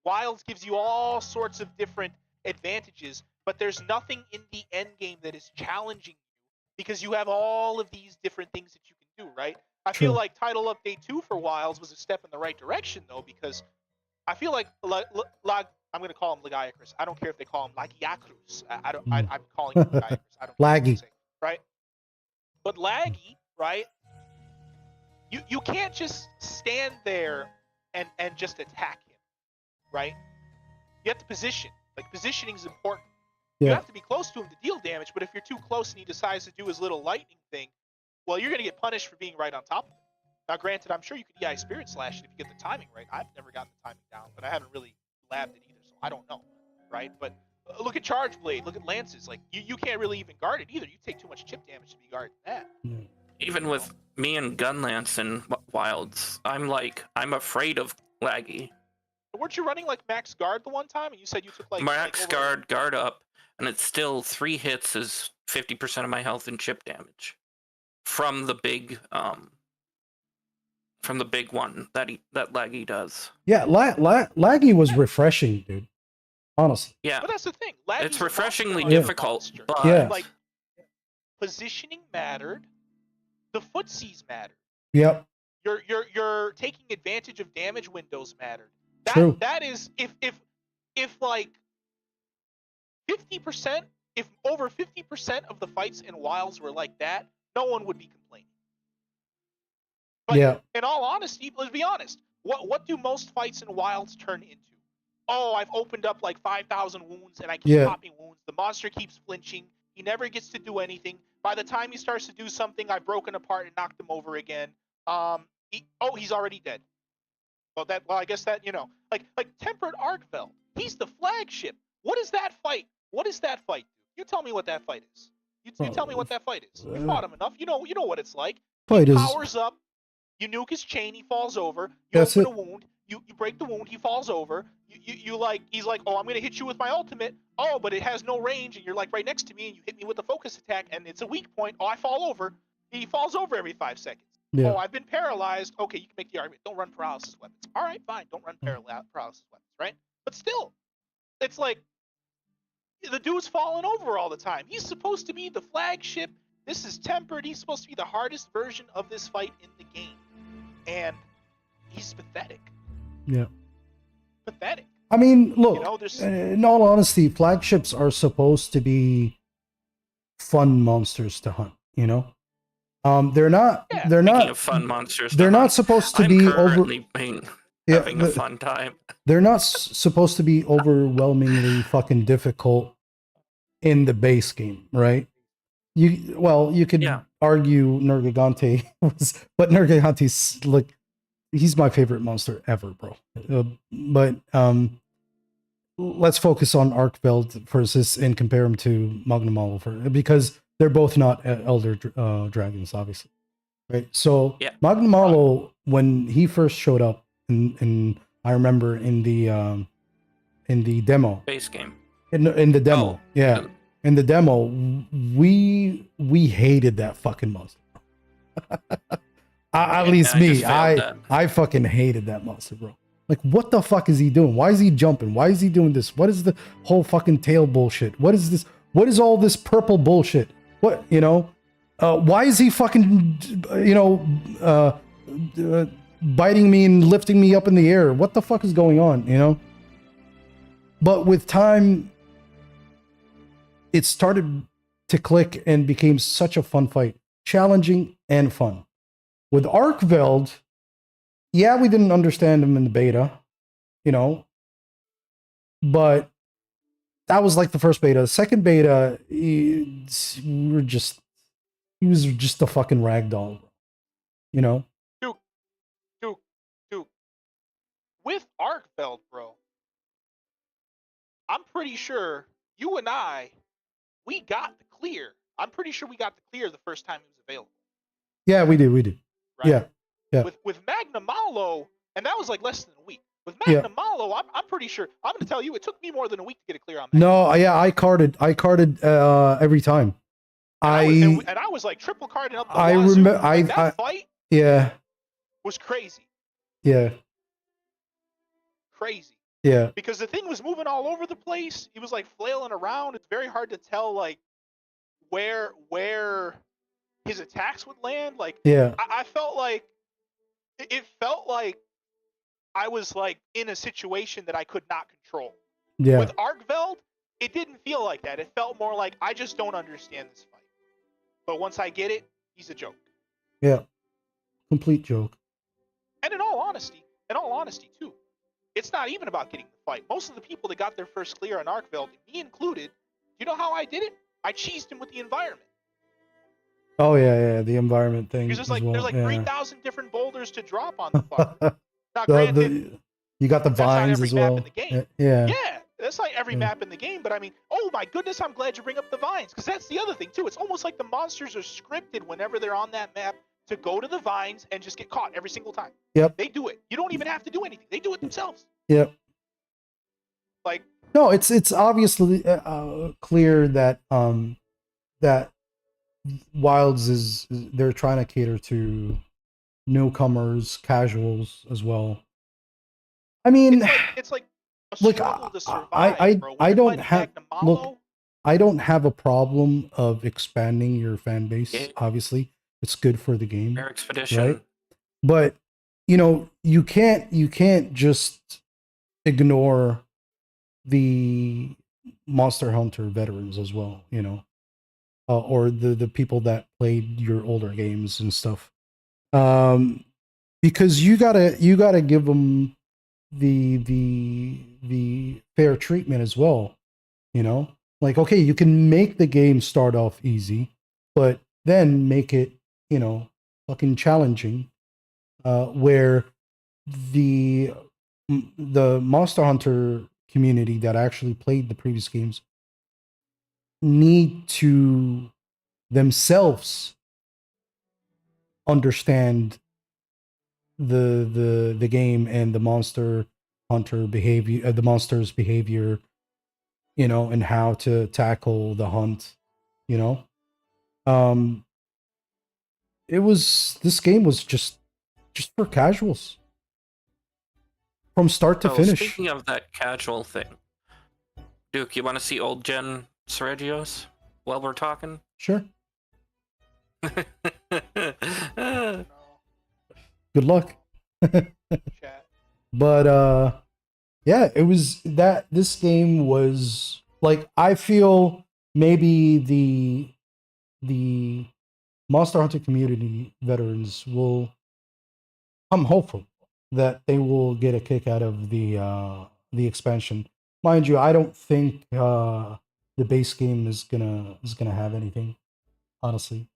Wilds gives you all sorts of different advantages, but there's nothing in the end game that is challenging you because you have all of these different things that you can do, right? I feel
True.
like Title Update 2 for Wilds was a step in the right direction, though, because I feel like I'm going to call him Lagiacrus. I don't care if they call him Lagiacrus. I'm calling him Lagiacrus. I don't care what they
Laggy.
say, right? But Laggy, right? You can't just stand there and just attack him, right? You have to position. Like, positioning is important. You
Yeah.
have to be close to him to deal damage, but if you're too close and he decides to do his little lightning thing, well, you're going to get punished for being right on top of him. Now, granted, I'm sure you could EI Spirit Slash it if you get the timing right. I've never gotten the timing down, but I haven't really labbed it either, so I don't know, right? But look at Charge Blade, look at Lances. Like, you can't really even guard it either. You take too much chip damage to be guarding that.
Even with me and Gunlance and Wilds, I'm afraid of Laggy.
Weren't you running, like, max guard the one time, and you said you took, like...
Max
like over-
guard up, and it's still 3 hits is 50% of my health and chip damage from the big one that Laggy does.
Yeah. Laggy was refreshing, dude. Honestly.
Yeah,
But that's the thing. Laggy's
it's
a
refreshingly
monster.
difficult,
Monster.
but
Yeah.
Like, positioning mattered. The footsies mattered.
Yep.
You're taking advantage of damage windows mattered.
True.
That is if like 50%, if over 50% of the fights in Wilds were like that, no one would be complaining. But
Yeah.
in all honesty, let's be honest. What do most fights in Wilds turn into? Oh, I've opened up like 5,000 wounds and I keep
Yeah.
popping wounds. The monster keeps flinching. He never gets to do anything. By the time he starts to do something, I've broken apart and knocked him over again. He's already dead. Well, I guess that, like Tempered Arkfell. He's the flagship. What is that fight? What does that fight do? You tell me what that fight is. You tell me what that fight is. You fought him enough. You know what it's like.
Fight is
Powers up. You nuke his chain. He falls over. You
That's
open
it.
a wound. You break the wound. He falls over. He's like, oh, I'm gonna hit you with my ultimate. Oh, but it has no range, and you're like right next to me, and you hit me with a focus attack, and it's a weak point. Oh, I fall over. He falls over every 5 seconds.
Yeah.
Oh, I've been paralyzed. Okay, you can make the argument. Don't run paralysis weapons. All right, fine. Don't run paralysis weapons, right? But still, it's like the dude's falling over all the time. He's supposed to be the flagship. This is Tempered. He's supposed to be the hardest version of this fight in the game. And he's pathetic.
Yeah.
Pathetic.
I mean, look,
There's...
in all honesty, flagships are supposed to be fun monsters to hunt, They're not
Yeah.
they're
speaking
not
of fun monsters,
they're not supposed to be over
currently having a
the-
fun time.
they're not supposed to be overwhelmingly fucking difficult in the base game, right? You could
Yeah.
argue Nergigante was, but Nergigante's like, he's my favorite monster ever, bro. But let's focus on Arkfell versus and compare him to Magnum because they're both not elder dragons, obviously, right? So
Yeah.
Magnum when he first showed up, and I remember in the demo,
Base game.
in the demo,
Oh,
yeah, in the demo, we hated that fucking monster. At least
I
me,
just failed that.
I fucking hated that monster, bro. Like, what the fuck is he doing? Why is he jumping? Why is he doing this? What is the whole fucking tail bullshit? What is this? What is all this purple bullshit? What, you know? Why is he fucking, you know, biting me and lifting me up in the air? What the fuck is going on, you know? But with time, it started to click and became such a fun fight. Challenging and fun. With Arkveld, yeah, we didn't understand him in the beta, you know, but that was like the first beta. The second beta, he was just a fucking ragdoll, you know?
Dude, with Arkveld, bro, I'm pretty sure you and I, we got the clear. I'm pretty sure we got the clear the first time he was available.
Yeah, we did.
Right?
Yeah.
With Magna Malo, and that was like less than a week. With
Yeah.
Magna Malo, I'm pretty sure. I'm going to tell you, it took me more than a week to get it clear on.
No, yeah, I carded every time.
And I was like triple carding up the
I
wazoo.
remember-
Like, that fight
yeah,
was crazy.
yeah,
Crazy.
yeah,
Because the thing was moving all over the place. He was like flailing around. It's very hard to tell like where his attacks would land. Like
yeah,
I felt like it felt like I was like in a situation that I could not control.
yeah,
With Arkveld, it didn't feel like that. It felt more like I just don't understand this fight. But once I get it, he's a joke.
yeah. Complete joke.
And in all honesty too, it's not even about getting the fight. Most of the people that got their first clear on Arkveld, me included, you know how I did it? I cheesed him with the environment.
Oh yeah, the environment thing.
Because
as well.
there's like
yeah.
3,000 different boulders to drop on the fucker. Now, granted,
you got the
that's not
vines
every
as
map
well.
in the game.
Yeah.
Yeah, that's like every
Yeah.
map in the game, but I mean, oh my goodness, I'm glad you bring up the vines, because that's the other thing too. It's almost like the monsters are scripted whenever they're on that map to go to the vines and just get caught every single time.
Yep.
They do it. You don't even have to do anything. They do it themselves.
Yep.
Like,
No, it's obviously clear that that Wilds is they're trying to cater to newcomers, casuals as well. I mean,
it's like a
look,
struggle to survive,
I
bro. When
I
you're
don't
fighting
have
Magna Malo,
look. I don't have a problem of expanding your fan base.
Yeah.
Obviously, it's good for the game,
Air Expedition.
right? But you know, you can't just ignore the Monster Hunter veterans as well. You know, or the people that played your older games and stuff. Because you gotta give them the fair treatment as well. You know, like, okay, you can make the game start off easy, but then make it, you know, fucking challenging, where the Monster Hunter community that actually played the previous games need to themselves understand the game and the Monster Hunter behavior, the monster's behavior, you know, and how to tackle the hunt, you know. This game was just for casuals from start to
So
finish.
speaking of that casual thing, Duke, you want to see old gen Sergios while we're talking?
Sure.
no,
Good luck.
chat.
But yeah, it was that this game was like, I feel maybe the Monster Hunter community veterans will, I'm hopeful that they will get a kick out of the expansion. Mind you, I don't think the base game is gonna have anything, honestly.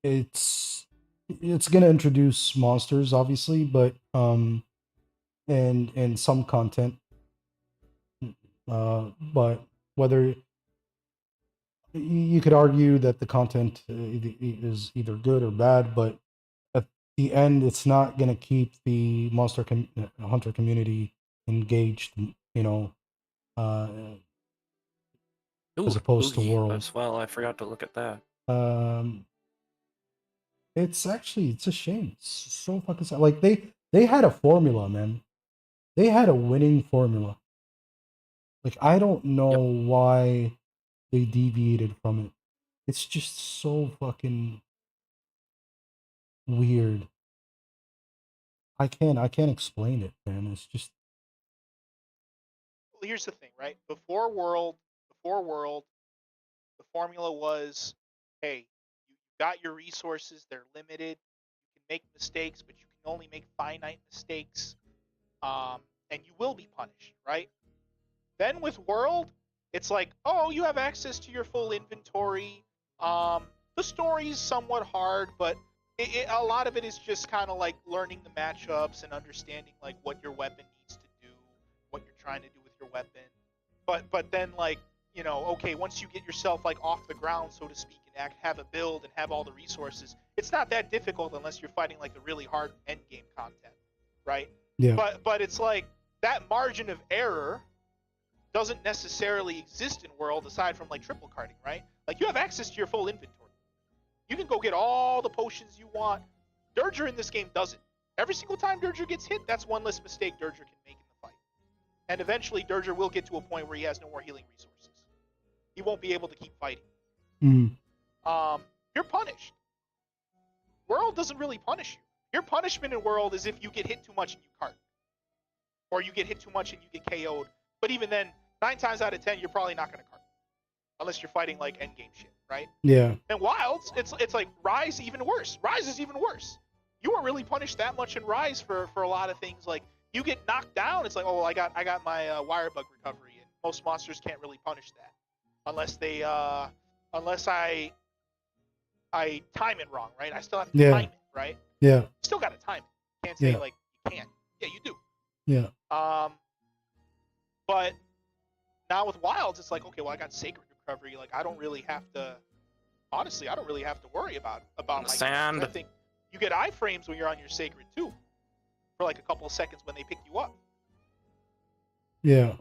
It's gonna introduce monsters, obviously, but and some content. But whether you could argue that the content is either good or bad, but at the end, it's not gonna keep the Hunter community engaged. You know,
Ooh,
as opposed to
Oogie
World.
as well. I forgot to look at that.
Um, It's actually it's a shame. It's so fucking sad. Like they had a formula, man. They had a winning formula. Like I don't know why they deviated from it. It's just so fucking weird. I can't explain it, man. It's just
Well, here's the thing, right? Before World, the formula was, hey, you got your resources, they're limited. You can make mistakes, but you can only make finite mistakes, and you will be punished, right? Then with World, it's like, oh, you have access to your full inventory. The story's somewhat hard, but a lot of it is just kind of like learning the matchups and understanding like what your weapon needs to do, what you're trying to do with your weapon. But then like, you know, okay, once you get yourself like off the ground, so to speak, and have a build and have all the resources, it's not that difficult unless you're fighting like the really hard end game content, right?
yeah.
But it's like that margin of error doesn't necessarily exist in World aside from like triple carding, right? Like you have access to your full inventory. You can go get all the potions you want. Dirger in this game doesn't. Every single time Dirger gets hit, that's one less mistake Dirger can make in the fight. And eventually Dirger will get to a point where he has no more healing resources. He won't be able to keep fighting.
Mm.
You're punished. World doesn't really punish you. Your punishment in World is if you get hit too much and you cart. Or you get hit too much and you get KO'd. But even then, 9 times out of 10, you're probably not going to cart. Unless you're fighting like endgame shit, right?
Yeah.
And Wilds, it's like Rise even worse. Rise is even worse. You weren't really punished that much in Rise for a lot of things. Like you get knocked down, it's like, oh, I got my wire bug recovery, and most monsters can't really punish that unless they unless I time it wrong, right? I still have to time it, right?
Yeah.
Still got to time it. Can't say
Yeah.
like you can't. Yeah, you do.
Yeah.
But now with Wilds, it's like, okay, well, I got Sacred Recovery. Like, I don't really have to. Honestly, I don't really have to worry about my
Sand.
games. I think you get iframes when you're on your Sacred too, for like a couple of seconds when they pick you up.
Yeah.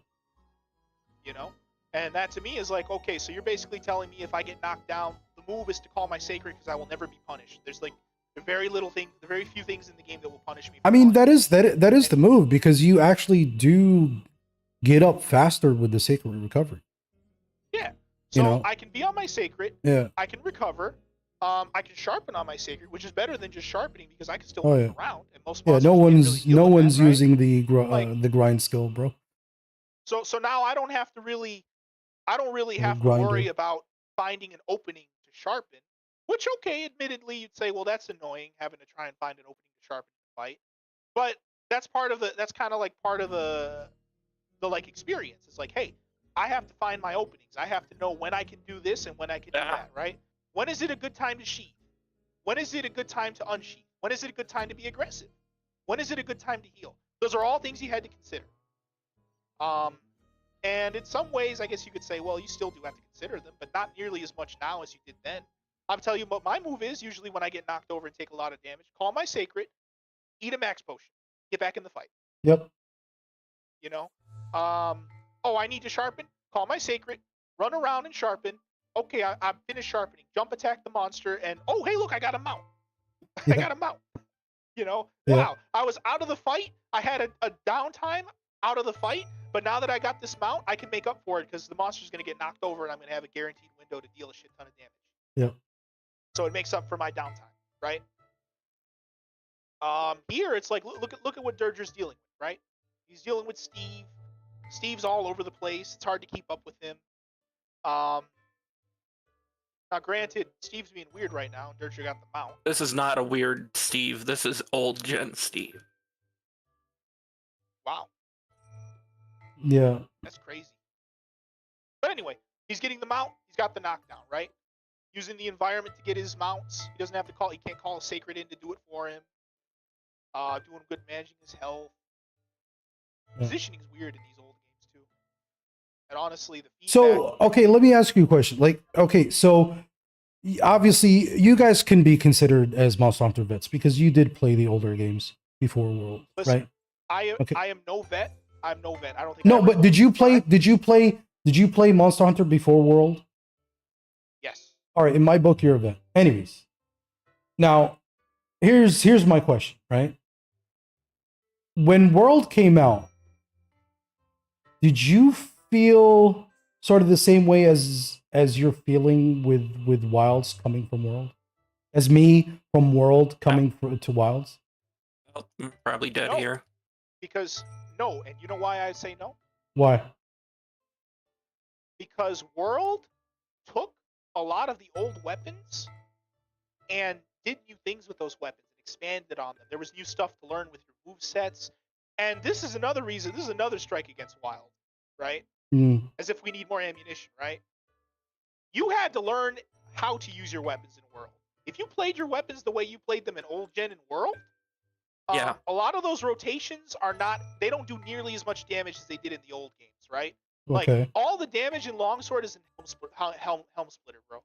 You know, and that to me is like, okay, so you're basically telling me if I get knocked down, the move is to call my Sacred because I will never be punished. There's like very few things in the game that will punish me.
I mean, that is the move because you actually do get up faster with the Sacred Recovery.
Yeah. So
You know?
I can be on my Sacred.
Yeah.
I can recover. I can sharpen on my Sacred, which is better than just sharpening because I can still
Oh,
move
yeah.
around. And most
Yeah,
monsters
no
can't
one's
really deal with that, right?
using the
Like-
the grind skill, bro.
So now I don't really have to
grinder.
worry about finding an opening to sharpen. Which, okay, admittedly, you'd say, well, that's annoying having to try and find an opening to sharpen in the fight. But that's kind of like part of the like experience. It's like, hey, I have to find my openings. I have to know when I can do this and when I can do
Yeah.
that, right? When is it a good time to sheath? When is it a good time to unsheath? When is it a good time to be aggressive? When is it a good time to heal? Those are all things you had to consider. And in some ways, I guess you could say, well, you still do have to consider them, but not nearly as much now as you did then. I'll tell you what my move is usually when I get knocked over and take a lot of damage. Call my Sacred, eat a max potion, get back in the fight.
Yep.
You know? Oh, I need to sharpen? Call my Sacred, run around and sharpen. Okay, I'm finished sharpening. Jump attack the monster, and oh, hey, look, I got a mount. I
Yeah.
got a mount. You know?
Yeah.
Wow, I was out of the fight. I had a downtime out of the fight, but now that I got this mount, I can make up for it because the monster's going to get knocked over and I'm going to have a guaranteed window to deal a shit ton of damage.
Yep.
So it makes up for my downtime, right? Here it's like look at what Dirger's dealing with, right? He's dealing with Steve. Steve's all over the place. It's hard to keep up with him. Now granted, Steve's being weird right now, and Dirger got the mount.
This is not a weird Steve. This is old gen Steve.
Wow,
Yeah.
that's crazy. But anyway, he's getting the mount. He's got the knockdown, right? Using the environment to get his mounts. He doesn't have to he can't call a Sacred in to do it for him. Doing good managing his health.
Yeah.
Positioning's weird in these old games too. And honestly, the feedback.
So, okay, let me ask you a question. Like, okay, so obviously you guys can be considered as Monster Hunter vets because you did play the older games before World,
Listen,
right?
I am no vet. I'm no vet. I don't think. I
No,
ever
but
told
did you play?
Brian.
Did you play Monster Hunter before World?
Yes.
All right, in my book, you're a vet. Anyways, now here's my question, right? When World came out, did you feel sort of the same way as you're feeling with Wilds coming from World? As me from World coming to Wilds?
Oh, I'm probably dead
No.
here.
Because no, and you know why I say no?
Why?
Because World took a lot of the old weapons and did new things with those weapons and expanded on them. There was new stuff to learn with your move sets. And this is another reason, this is another strike against Wild, right?
Mm,
As if we need more ammunition, right? You had to learn how to use your weapons in World. If you played your weapons the way you played them in Old Gen and World,
Yeah.
a lot of those rotations are not, they don't do nearly as much damage as they did in the old games, right? Like,
okay.
all the damage in Longsword is in Helm Splitter, bro.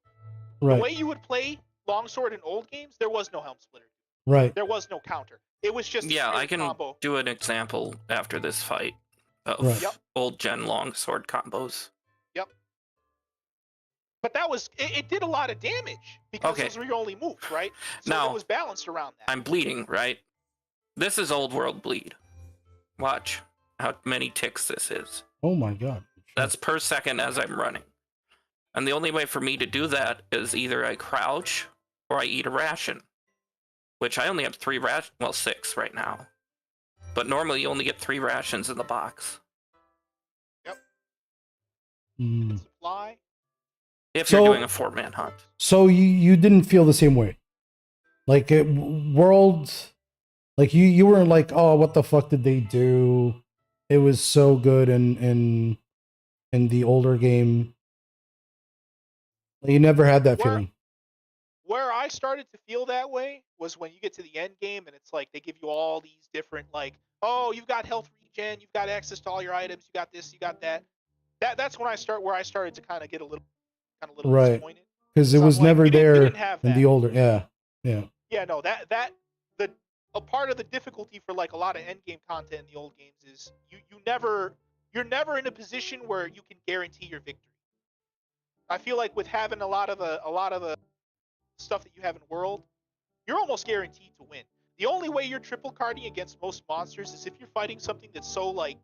The
Right.
way you would play Longsword in old games, there was no Helm Splitter.
Right.
There was no counter. It was just a
Yeah, I
pure
can
combo.
do an example after this fight of
Right.
Yep.
old gen longsword combos.
But that was, it did a lot of damage because
Okay.
those were your only moves, right? So
Now,
it was balanced around that.
I'm bleeding, right? This is old world bleed. Watch how many ticks this is.
Oh my god.
That's per second as I'm running. And the only way for me to do that is either I crouch or I eat a ration. Which I only have 3 rations, well 6 right now. But normally you only get 3 rations in the box.
Mm.
Supply.
If
So-
you're doing a 4-man hunt.
So you didn't feel the same way, like World, like you weren't like, oh, what the fuck did they do? It was so good in the older game. You never had that
Where-
feeling.
Where I started to feel that way was when you get to the end game and it's like they give you all these different, like, oh, you've got health regen, you've got access to all your items, you got this, you got that. That's when I started to kind of get a little
Right.
disappointed.
Because it
So I'm
was
like,
never
we
there
didn't have
in
that.
the older. Yeah.
Yeah, no, a part of the difficulty for like a lot of end game content in the old games is you're never in a position where you can guarantee your victory. I feel like with having a lot of the stuff that you have in World, you're almost guaranteed to win. The only way you're triple carding against most monsters is if you're fighting something that's so like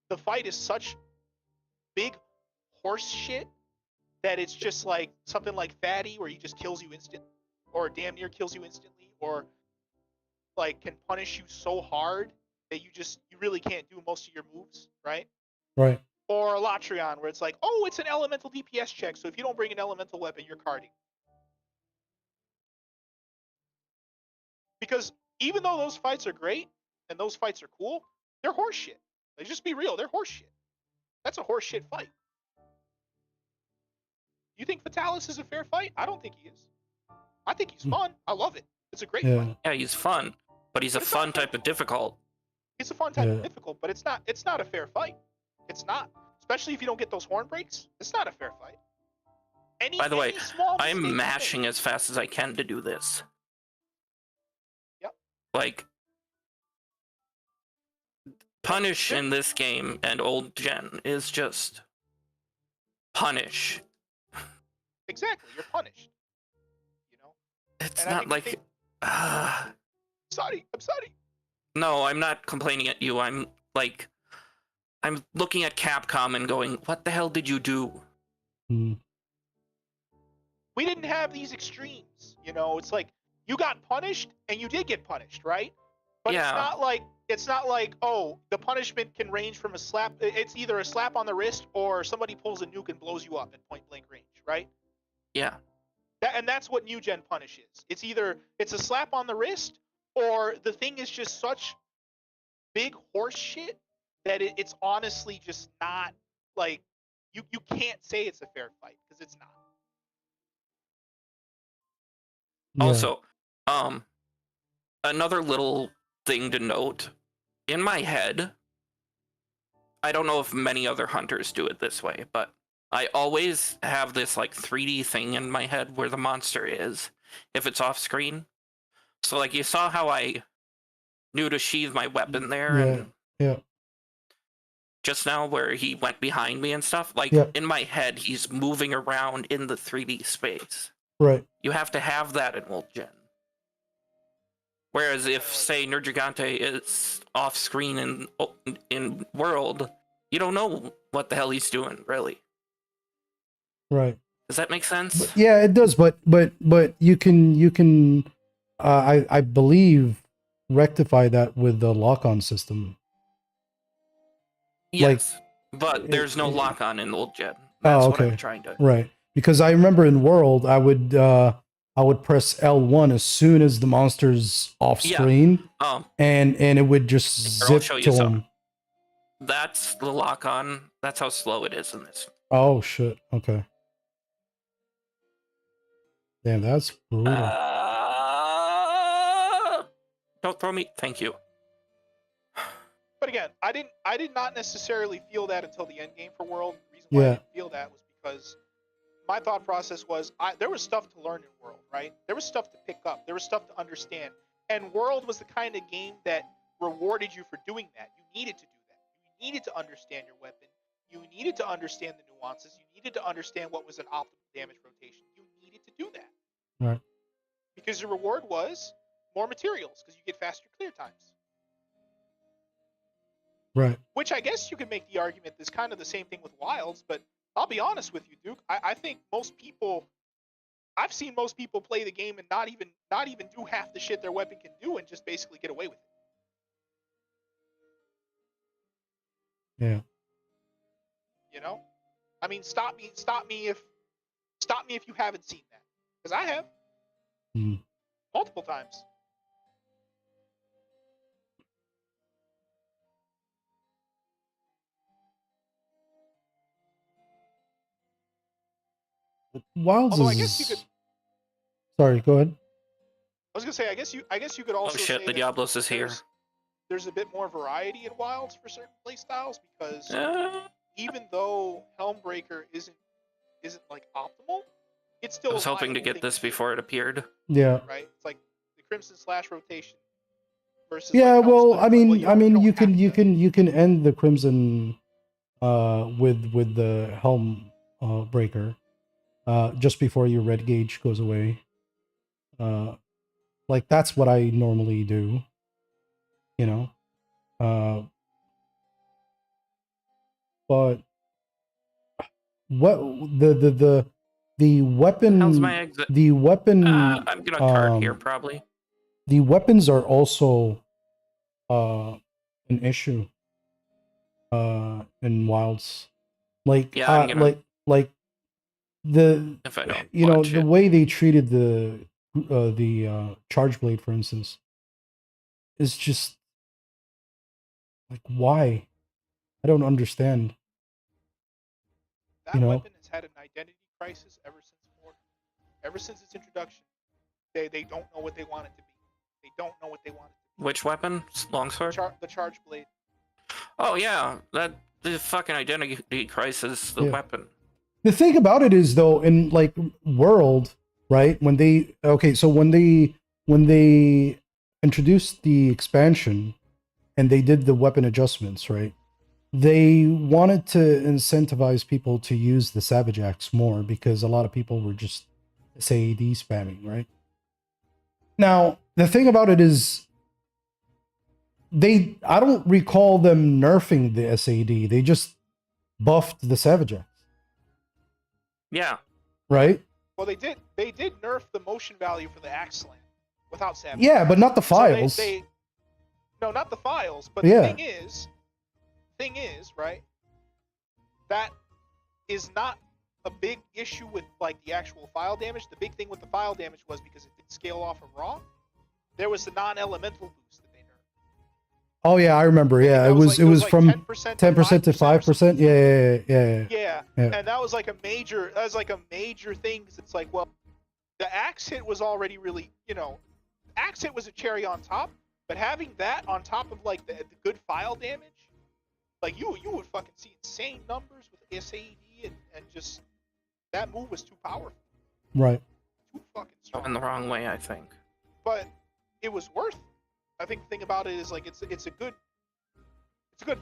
the fight is such big horse shit that it's just like something like Fatty where he just kills you instantly, or damn near kills you instantly, or like can punish you so hard that you really can't do most of your moves, right?
Right.
Or Latreon where it's like, oh, it's an elemental DPS check, so if you don't bring an elemental weapon, you're carding. Because even though those fights are great and those fights are cool, they're horseshit. Like, just be real, they're horseshit. That's a horseshit fight. You think Fatalis is a fair fight? I don't think he is. I think he's fun. I love it. It's a great
Yeah.
fight.
Yeah, he's fun, but he's a
It's
fun
not
type of difficult.
It's a fun type
Yeah.
of difficult, but it's not a fair fight. It's not. Especially if you don't get those horn breaks. It's not a fair fight.
By the way,
any small mistake you
I'm
make-
mashing as fast as I can to do this.
Yep.
Like, punish in this game and old gen is just punish.
Exactly, you're punished. You know?
It's
And I
not
think-
like.
think-
Uh,
I'm sorry.
no, I'm not complaining at you. I'm like, I'm looking at Capcom and going, what the hell did you do?
Mm.
We didn't have these extremes. You know, it's like you got punished and you did get punished, right? But
Yeah.
it's not like, oh, the punishment can range from a slap. It's either a slap on the wrist or somebody pulls a nuke and blows you up at point blank range, right?
Yeah.
And that's what new gen punish is. It's either it's a slap on the wrist or the thing is just such big horse shit that it's honestly just not like you can't say it's a fair fight because it's not.
Yeah.
Also, another little thing to note, in my head, I don't know if many other hunters do it this way, but I always have this like 3D thing in my head where the monster is, if it's off screen. So like you saw how I knew to sheathe my weapon there, and
Yeah.
just now where he went behind me and stuff, like
Yeah.
in my head he's moving around in the 3D space.
Right.
You have to have that in old gen. Whereas if, say, Nergigante is off screen in World, you don't know what the hell he's doing, really.
Right.
Does that make sense?
But, yeah, it does. But you can I believe rectify that with the lock-on system.
Yes, but there's no
it-
lock-on in old gen. That's
Oh,
what I'm
okay.
trying to.
Right. Because I remember in World, I would press L1 as soon as the monster's off
Yeah.
screen,
Um,
and it would just
Here, I'll
zip
show you
to
some.
him.
That's the lock-on. That's how slow it is in this.
Oh shit. Okay. Damn, that's brutal.
Don't throw me. Thank you.
But again, I did not necessarily feel that until the end game for World. The reason why I
Yeah.
didn't feel that was because my thought process was there was stuff to learn in World, right? There was stuff to pick up. There was stuff to understand. And World was the kind of game that rewarded you for doing that. You needed to do that. You needed to understand your weapon. You needed to understand the nuances. You needed to understand what was an optimal damage rotation. You needed to do that.
Right.
Because your reward was more materials, because you get faster clear times.
Right.
Which I guess you could make the argument is kind of the same thing with Wilds, but I'll be honest with you, Duke. I think I've seen most people play the game and not even do half the shit their weapon can do and just basically get away with it.
Yeah.
You know? I mean, stop me if you haven't seen that. Because I have.
Mm.
Multiple times.
Wilds
Although I
is.
guess you could
Sorry. Go ahead.
I was gonna say I guess you could also
Oh shit!
say
The
that
Diablos is here.
there's a bit more variety in Wilds for certain playstyles because even though Helmbreaker isn't like optimal, it's still
I was
a
hoping to
viable
get
thing
this
to do,
before it appeared.
Yeah.
right? It's like the Crimson Slash rotation versus
Yeah.
like
Well,
Hellsplit.
I mean,
Well,
you
don't have to.
you can end the Crimson with the Helm breaker just before your red gauge goes away. Like that's what I normally do. You know. But what the weapon
How's my exit?
the weapon
I'm gonna card here probably.
the weapons are also an issue in Wilds. Like
Yeah, I'm gonna-
like the
If I don't
you know
watch
the
it.
way they treated the charge blade, for instance, is just like, why? I don't understand.
That
you know.
weapon has had an identity crisis ever since Mortar. Ever since its introduction. They don't know what they want it to be. They don't know what they want it to
Which weapon? Longsword?
be. The charge blade.
Oh yeah, that the fucking identity crisis. The
Yeah.
weapon.
The thing about it is, though, in like World, right? When they introduced the expansion and they did the weapon adjustments, right? They wanted to incentivize people to use the Savage Axe more because a lot of people were just SAED spamming, right? Now, the thing about it is I don't recall them nerfing the SAED. They just buffed the Savage Axe.
Yeah.
Right?
Well, they did nerf the motion value for the Axe Slam without Savage.
Yeah, but not the
So
files.
no, not the files. But
Yeah.
the thing is, right? That is not a big issue with like the actual file damage. The big thing with the file damage was because it didn't scale off of Raw. There was the non-elemental boost that they nerfed.
Oh yeah, I remember. Yeah,
That
it was
like
from
10%
10% to
5% or something.
5%. Yeah.
Yeah,
Yeah.
and that was like a major thing. 'Cause it's like, well, the axe hit was already really, axe hit was a cherry on top, but having that on top of like the good file damage, like you would fucking see insane numbers with SAED and just that move was too powerful,
Right.
too fucking
In
strong.
the wrong way, I think.
But it was worth it. I think the thing about it is like it's a good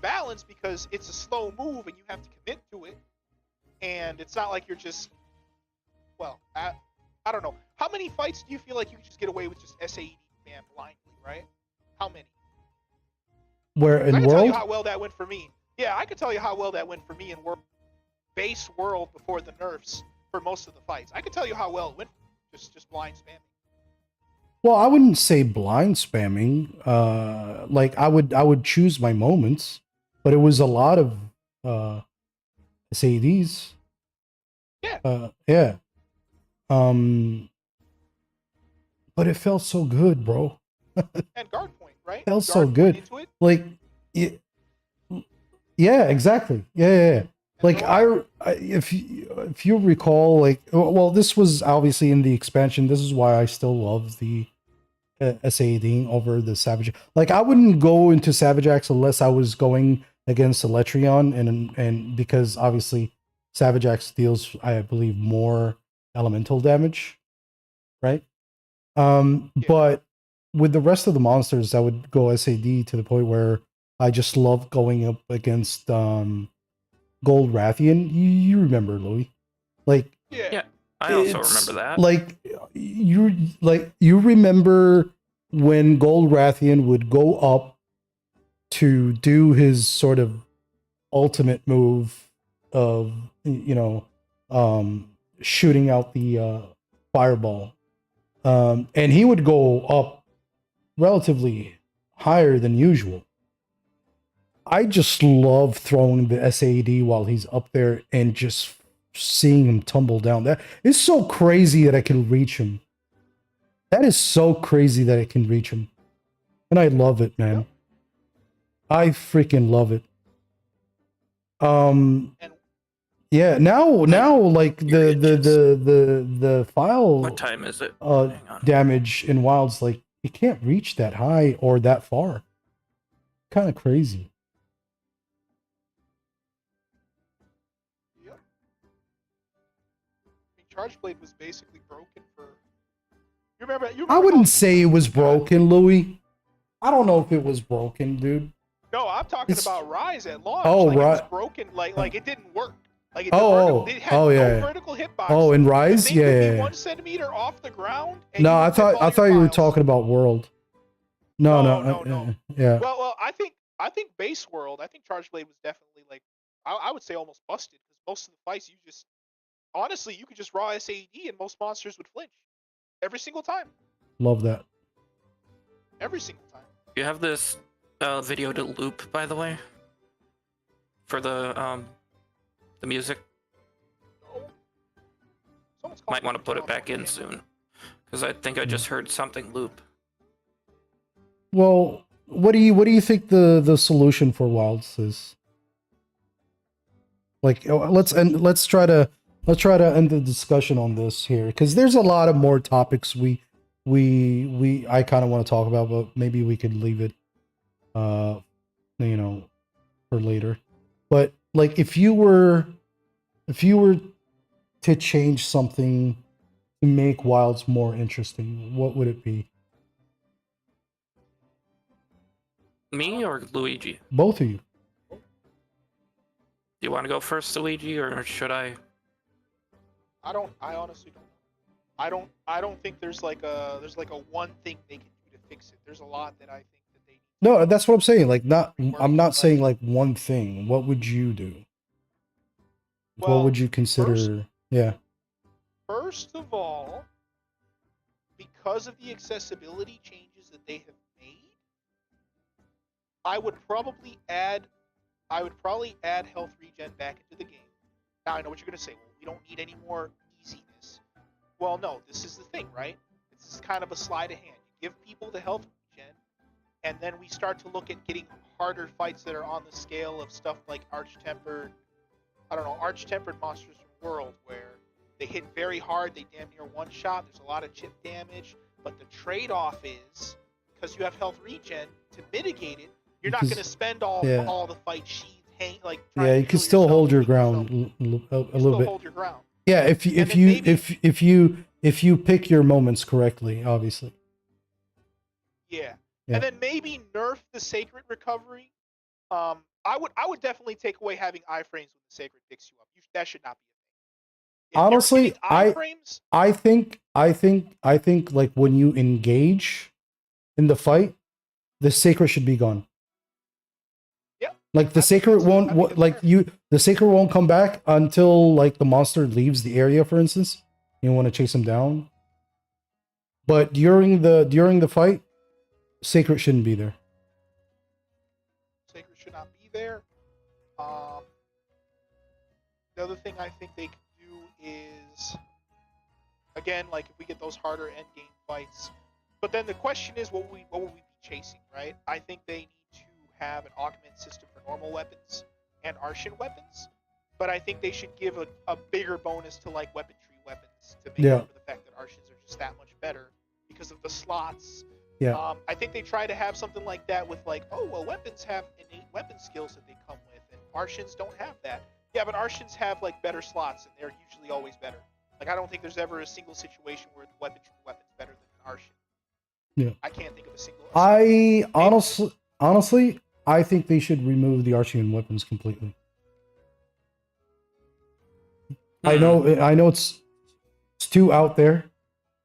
balance because it's a slow move and you have to commit to it, and it's not like you're just I don't know how many fights do you feel like you can just get away with just SAED spam blindly, right? How many?
Where
I
in
can tell you
world?
how well that went for me. Yeah, I can tell you how well that went for me in world, base world before the nerfs for most of the fights. I can tell you how well it went. Just blind spamming.
Well, I wouldn't say blind spamming. Like I would choose my moments, but it was a lot of SADs.
Yeah.
Yeah. But it felt so good, bro.
And guard point, right?
Felt
Guard
so
point
good.
into it.
Like, yeah, exactly. Yeah. Like if you recall, like, well, this was obviously in the expansion. This is why I still love the SAD over the Savage. Like, I wouldn't go into Savage Axe unless I was going against Electrion, and because obviously Savage Axe deals, I believe, more elemental damage, right? But with the rest of the monsters, I would go SAD to the point where I just love going up against Gold Rathian. You remember, Louis? Like,
Yeah.
I also
it's
remember that.
Like you remember when Gold Rathian would go up to do his sort of ultimate move of shooting out the fireball, and he would go up relatively higher than usual. I just love throwing the SAD while he's up there and just seeing him tumble down. That is so crazy that I can reach him. That is so crazy that I can reach him. And I love it, man.
Yep.
I freaking love it.
And
Yeah, now like the file
What time is it? Hang on.
damage in Wilds, like, it can't reach that high or that far. Kind of crazy.
yep. I mean, Charge Blade was basically broken for. You remember
I
how-
wouldn't say it was broken, Louis. I don't know if it was broken, dude.
No, I'm talking
It's-
about Rise at launch.
Oh,
like, it was
right.
broken. Like it didn't work. Like it, it had
Oh,
no
yeah.
vertical hitbox.
Oh, in
The
Rise,
thing would be
yeah.
1 centimeter off the ground. And
No,
you
I
would miss all
thought
your
you were
files.
talking about World. No,
No.
yeah.
Well, I think base world. I think Charge Blade was definitely like I would say almost busted because most of the fights you just honestly you could just raw SAD and most monsters would flinch every single time.
Love that.
Every single time.
You have this video to loop, by the way, for the music.
No. Someone's
Might
calling
want to
me
put it
down.
back in soon, because I think I just heard something loop.
Well, what do you think the solution for Wilds is? Like, let's try to end the discussion on this here, because there's a lot of more topics I kind of want to talk about, but maybe we could leave it for later. But like, if you were to change something to make Wilds more interesting, what would it be?
Me or Luigi?
Both of you.
Do you want to go first, Luigi, or should I?
I honestly don't know. I don't think there's like a one thing they can do to fix it. There's a lot that I think that they need.
No, that's what I'm saying. Like, I'm not saying like one thing. What would you do? What
Well,
would you consider? Yeah.
First of all, because of the accessibility changes that they have made, I would probably add health regen back into the game. Now I know what you're gonna say. Well, we don't need any more easiness. Well, no, this is the thing, right? This is kind of a sleight of hand. You give people the health regen, and then we start to look at getting harder fights that are on the scale of stuff like Arch-Tempered monsters from World, where they hit very hard, they damn near one shot, there's a lot of chip damage, but the trade-off is, because you have health regen, to mitigate it, you're not going to spend all the fight sheath hang like.
Yeah, you can still hold your ground a little bit.
Hold your ground.
Yeah, if you pick your moments correctly, obviously.
Yeah.
Yeah.
And then maybe nerf the sacred recovery. I would definitely take away having iframes when the sacred picks you up. That should not be a thing. If
Honestly,
you're getting iframes,
I think like when you engage, in the fight, the sacred should be gone.
Yeah.
Like the
I think
sacred
that's- I
won't
think it's
like
fair.
you the sacred won't come back until like the monster leaves the area, for instance. You want to chase him down. But during the fight, sacred shouldn't be there.
Sacred should not be there. The other thing I think they could do is, again, like if we get those harder end game fights. But then the question is, what will we be chasing, right? I think they need to have an augment system for normal weapons and Arshan weapons. But I think they should give a bigger bonus to like weaponry weapons to make
Yeah.
up for the fact that Arshans are just that much better because of the slots.
Yeah.
I think they try to have something like that with like, oh well, weapons have innate weapon skills that they come with, and Arshans don't have that. Yeah, but Arshans have like better slots, and they're usually always better. Like I don't think there's ever a single situation where the weapon's better than an Arshan.
Yeah.
I can't think of a single.
I honestly, I think they should remove the Archean weapons completely. I know it's too out there,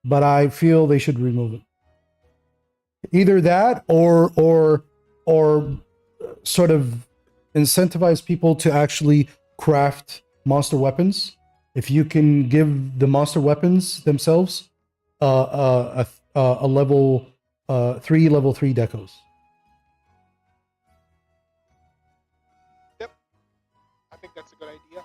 but I feel they should remove it. Either that or sort of incentivize people to actually craft monster weapons. If you can give the monster weapons themselves a level 3 level 3 decos.
Yep, I think that's a good idea.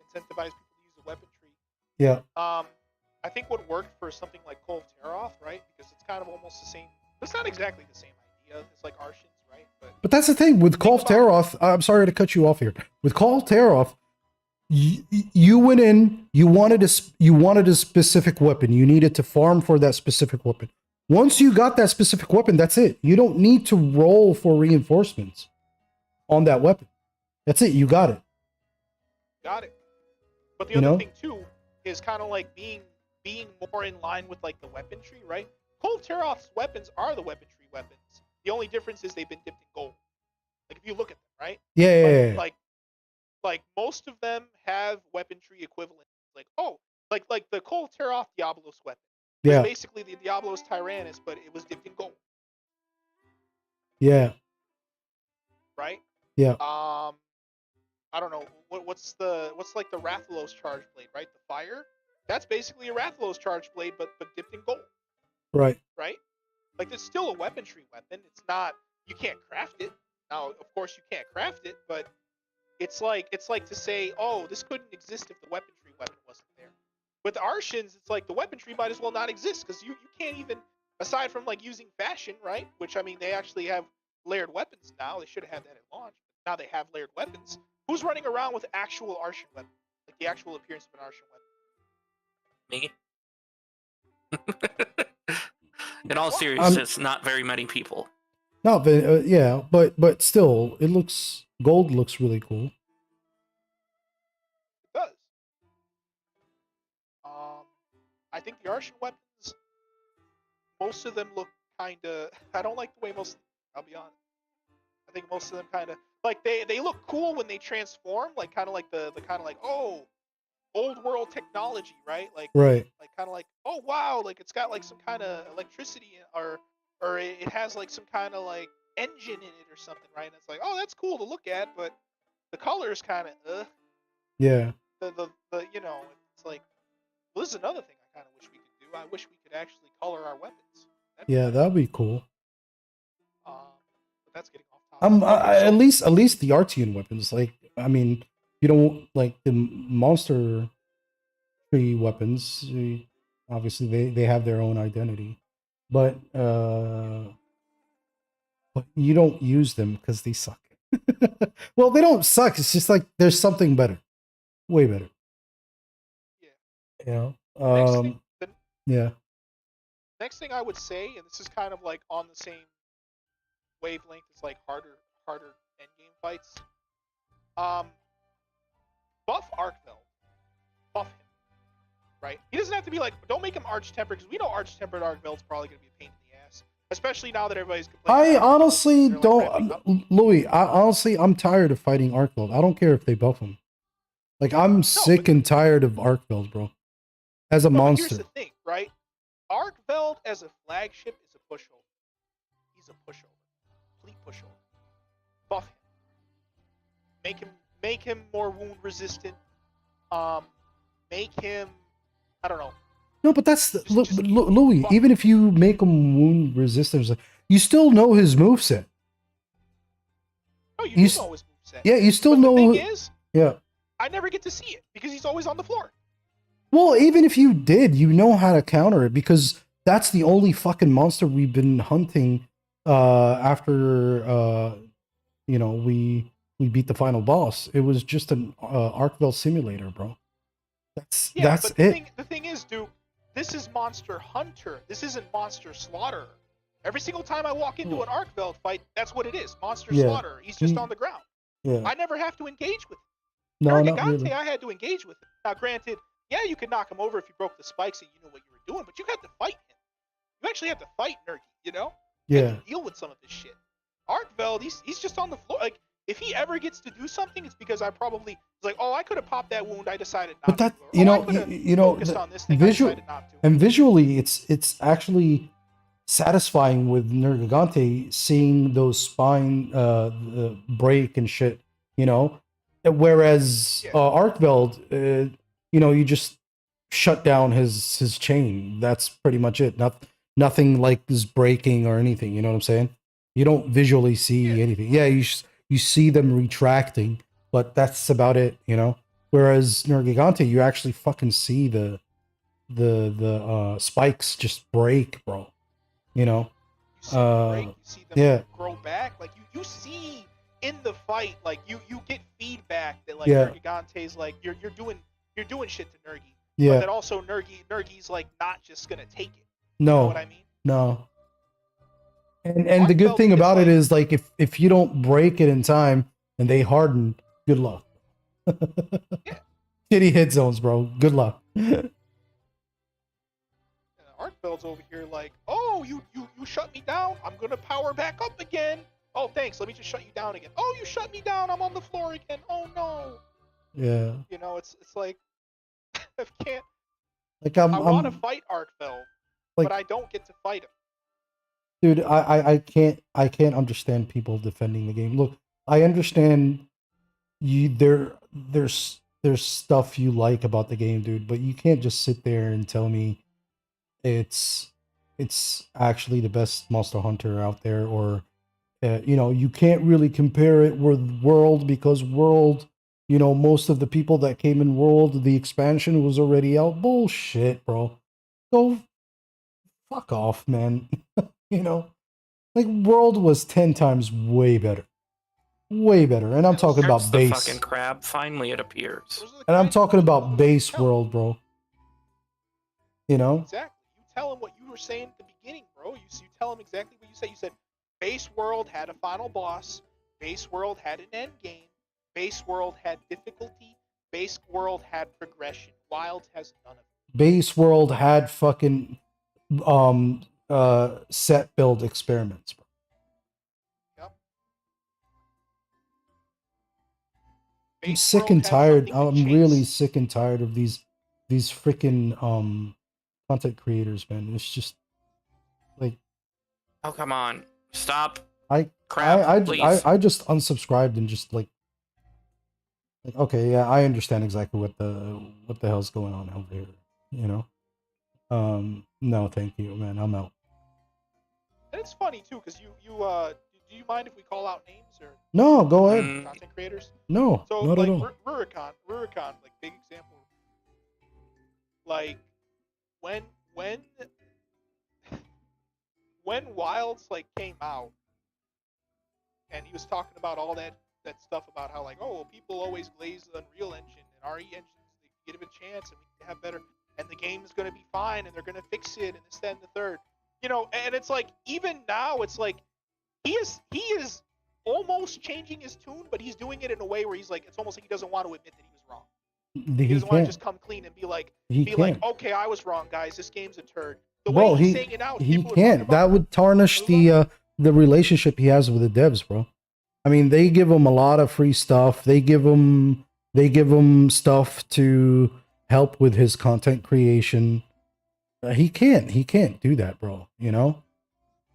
Incentivize people to use the weapon tree.
Yeah.
I think what worked for something like Cole of Teroth, right? Because it's kind of almost the same. It's not exactly the same idea. It's like Arshans, right?
But that's the thing with Call of Teroth. I'm sorry to cut you off here. With Call of Teroth, you went in. You wanted a specific weapon. You needed to farm for that specific weapon. Once you got that specific weapon, that's it. You don't need to roll for reinforcements on that weapon. That's it. You got it.
Got it. But the other thing too is kind of like being more in line with like the weapon tree, right? Cole of Teroth's weapons are the weapon tree weapons. The only difference is they've been dipped in gold. Like if you look at them, right?
Yeah.
Like most of them have weaponry equivalent. Like like the Cole of Teroth Diablos weapon.
Yeah.
Basically the Diablos Tyrannus, but it was dipped in gold.
Yeah.
Right?
Yeah.
I don't know what's like the Rathalos charge blade, right? The fire. That's basically a Rathalos charge blade, but dipped in gold.
Right.
Right? Like it's still a weaponry weapon. It's not. You can't craft it. Now, of course, you can't craft it, but it's like to say, oh, this couldn't exist if the weaponry weapon wasn't there. With the Arshans, it's like the weaponry might as well not exist because you can't even, aside from like using fashion, right? Which I mean, they actually have layered weapons now. They should have had that at launch. But now they have layered weapons. Who's running around with actual Arshan weapon, like the actual appearance of an Arshan weapon?
Me. In all seriousness, not very many people.
No, but yeah, but still, gold looks really cool.
It does. I think the Arshan weapons, most of them look kind of. I don't like the way most. I'll be honest. I think most of them kind of like they look cool when they transform, like kind of like the kind of like old world technology, right? Like
Right.
Like kind of like oh wow, like it's got like some kind of electricity or it has like some kind of like engine in it or something, right? And it's like oh that's cool to look at, but the color is kind of
Yeah.
the it's like well, this is another thing I kind of wish we could do. I wish we could actually color our weapons.
That'd be cool.
But that's getting off topic.
At least the Artean weapons. Like, I mean, you don't like the monster tree weapons. Obviously, they have their own identity, but you don't use them because they suck. Well, they don't suck. It's just like there's something better, way better.
Yeah.
Yeah.
Next thing I would say, and this is kind of like on the same wavelength as like harder endgame fights. Buff Arkveld. Buff him. Right? He doesn't have to be like, don't make him Arch-Tempered, because we know Arch-Tempered Arkveld's probably going to be a pain in the ass. Especially now that everybody's complaining.
I honestly
They're, like, ramping
don't,
up.
Louis. I'm tired of fighting Arkveld. I don't care if they buff him. Like, I'm sick and tired of Arkveld, bro. As a
No, but
monster.
here's the thing, right? Arkveld as a flagship is a pushover. he's a pushover, complete pushover. Buff him. Make him more wound resistant. Make him, I don't know.
No, but that's
Just
Louis.
fuck.
Even if you make him wound resistant, you still know his moveset.
No, you
You
do know his moveset.
Yeah, you still
But
know.
the thing is,
Yeah.
I never get to see it because he's always on the floor.
Well, even if you did, you know how to counter it because that's the only fucking monster we've been hunting after we beat the final boss. It was just an Arkveld simulator, bro.
Yeah,
That's
but
it.
the thing is, Duke, this is Monster Hunter. This isn't Monster Slaughterer. Every single time I walk into an Arkveld fight, that's what it is. Monster
Yeah.
Slaughterer. He's just
He-
on the ground.
Yeah.
I never have to engage with him.
No, not
Nergigante,
really.
I had to engage with him. Now, granted, yeah, you could knock him over if you broke the spikes and you knew what you were doing, but you had to fight him. You actually had to fight Nergi, you know? You
Yeah.
had to deal with some of this shit. Arkveld, he's just on the floor. Like, if he ever gets to do something, it's because I probably was like, oh, I could have popped that would. I decided not
But that,
to. Or,
you
oh,
know,
I coulda
you know,
focused
the
on this thing.
visual-
I decided not to.
and visually, it's actually satisfying with Nergigante seeing those spine break and shit. You know, whereas
Yeah.
Arkveld, you just shut down his chain. That's pretty much it. Nothing like is breaking or anything. You know what I'm saying? You don't visually see
Yeah.
anything. Yeah, you see them retracting, but that's about it. You know. Whereas Nergigante, you actually fucking see the spikes just break, bro. You know.
You see them break, you see them
yeah.
grow back. Like you see in the fight, like you get feedback that like
Yeah.
Nergigante's like you're doing shit to Nergi. But
Yeah.
that also Nergi's like not just gonna take it. You know
No.
what I mean?
No. And the good
Arkveld
thing
is
about it
like-
is like if you don't break it in time and they harden, good luck. Shitty hit zones, bro. Good luck.
And Arkveld's over here like, oh, you shut me down. I'm gonna power back up again. Oh, thanks. Let me just shut you down again. Oh, you shut me down. I'm on the floor again. Oh no.
Yeah.
You know, it's like I can't.
Like
I want to
I'm
fight Arkveld,
like-
but I don't get to fight him.
dude, I can't understand people defending the game. Look, I understand there's stuff you like about the game, dude, but you can't just sit there and tell me it's actually the best Monster Hunter out there, or you can't really compare it with World because World, most of the people that came in World, the expansion was already out. Bullshit, bro. Go fuck off, man. Like World was 10 times way better. Way better. And I'm talking
There's
about
the
base.
fucking crab. Finally, it appears.
Those are the
And I'm
kind of
talking
people
about
who
base
tell-
World, bro. You know?
Exactly. You tell him what you were saying at the beginning, bro. You tell him exactly what you said. You said base World had a final boss. Base World had an end game. Base World had difficulty. Base World had progression. Wilds has none of it.
Base World had fucking set build experiments, bro. I'm
Base
sick
World
and
had
tired.
something to
I'm
chase.
really sick and tired of these freaking content creators, man. It's just like
Oh, come on. Stop.
I
Crap, please.
I just unsubscribed and just like okay, yeah, I understand exactly what the hell's going on over here, you know. No, thank you, man. I'm out.
And it's funny too, because you do you mind if we call out names or
No, go ahead.
Mm,
content creators?
No,
So
not
like
at all.
Rurikon, like big example. Like when Wilds like came out, and he was talking about all that stuff about how like people always glaze the Unreal Engine and RE engines, they give it a chance and we need to have better, and the game is gonna be fine and they're gonna fix it and this, that, and the third. And it's like even now it's like he is almost changing his tune, but he's doing it in a way where he's like it's almost like he doesn't want to admit that he was wrong. He
He
doesn't want to
can't.
just come clean and be like
He
like,
can't.
okay, I was wrong, guys. This game's a turd. The
Bro,
way he's
he
saying it out,
he
people are talking
can't.
about
That would tarnish the relationship he has with the devs, bro. I mean, they give him a lot of free stuff. They give him stuff to help with his content creation. He can't do that, bro. You know.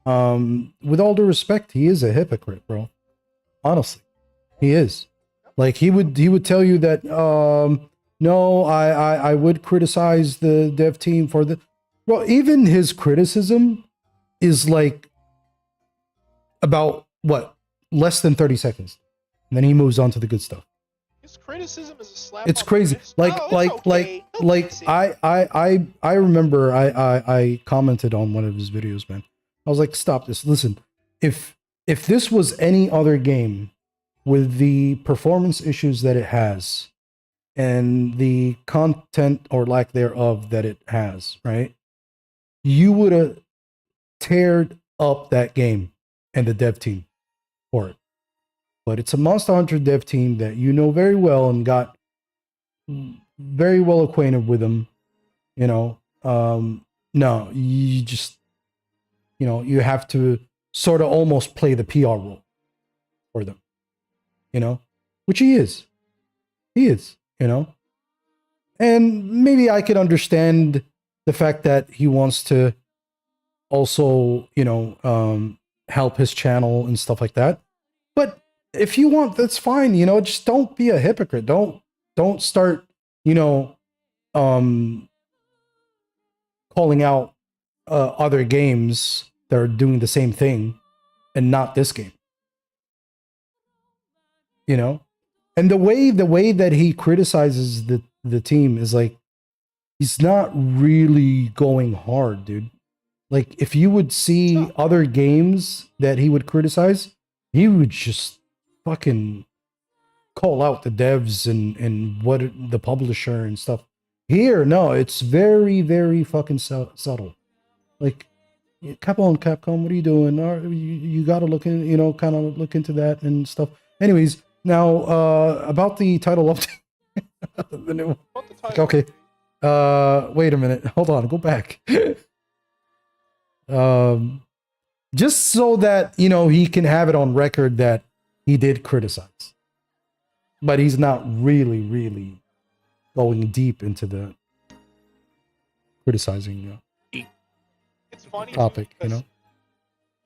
With all due respect, he is a hypocrite, bro. Honestly, he is. Like he would tell you that no, I would criticize the dev team for the well, even his criticism is like about what, less than 30 seconds. And then he moves on to the good stuff.
His criticism is a slap.
It's
on the
crazy.
wrist.
Like
No, it's okay. He'll
like
fix it.
I remember I commented on one of his videos, man. I was like, stop this. Listen, if this was any other game with the performance issues that it has and the content or lack thereof that it has, right? You would have teared up that game and the dev team for it. But it's a Monster Hunter dev team that you know very well and got very well acquainted with them. You know, no, you just, you know, you have to sort of almost play the PR role for them, you know, which he is. He is, you know. And maybe I could understand the fact that he wants to also, you know, help his channel and stuff like that. But if you want, that's fine, you know, just don't be a hypocrite. Don't start, you know, calling out other games that are doing the same thing and not this game. You know? And the way that he criticizes the team is like he's not really going hard, dude. Like if you would see other games that he would criticize, he would just fucking call out the devs and what the publisher and stuff. Here, no, it's very, very fucking subtle. Like, Capcom, what are you doing? You got to look in, you know, kind of look into that and stuff. Anyways, now about the title update. The new one.
What the title?
Okay. Wait a minute. Hold on. Go back. Just so that, you know, he can have it on record that he did criticize. But he's not really going deep into the criticizing
It's funny
topic,
too,
you know?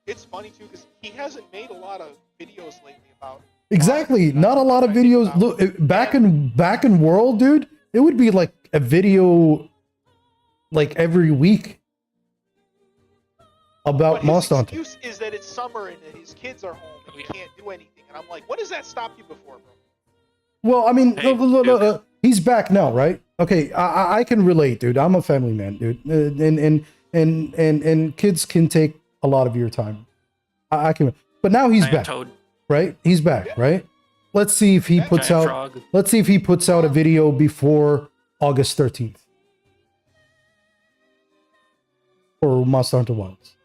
because it's funny too because he hasn't made a lot of videos lately about.
Exactly. Not a lot of videos. Look, back in World, dude, it would be like a video like every week about
But
Monster
his
Hunter.
excuse is that it's summer and that his kids are home and he can't do anything. And I'm like, what does that stop you before, bro?
Well, I mean,
Hey,
he's back now, right? Okay, I can relate, dude. I'm a family man, dude, and kids can take a lot of your time. I can, but now he's back,
Toad,
right? He's back, right? Let's see if he
Yeah.
puts
Giant
out.
Frog.
Let's see if he puts out a video before August 13th for Monster Hunter Wilds.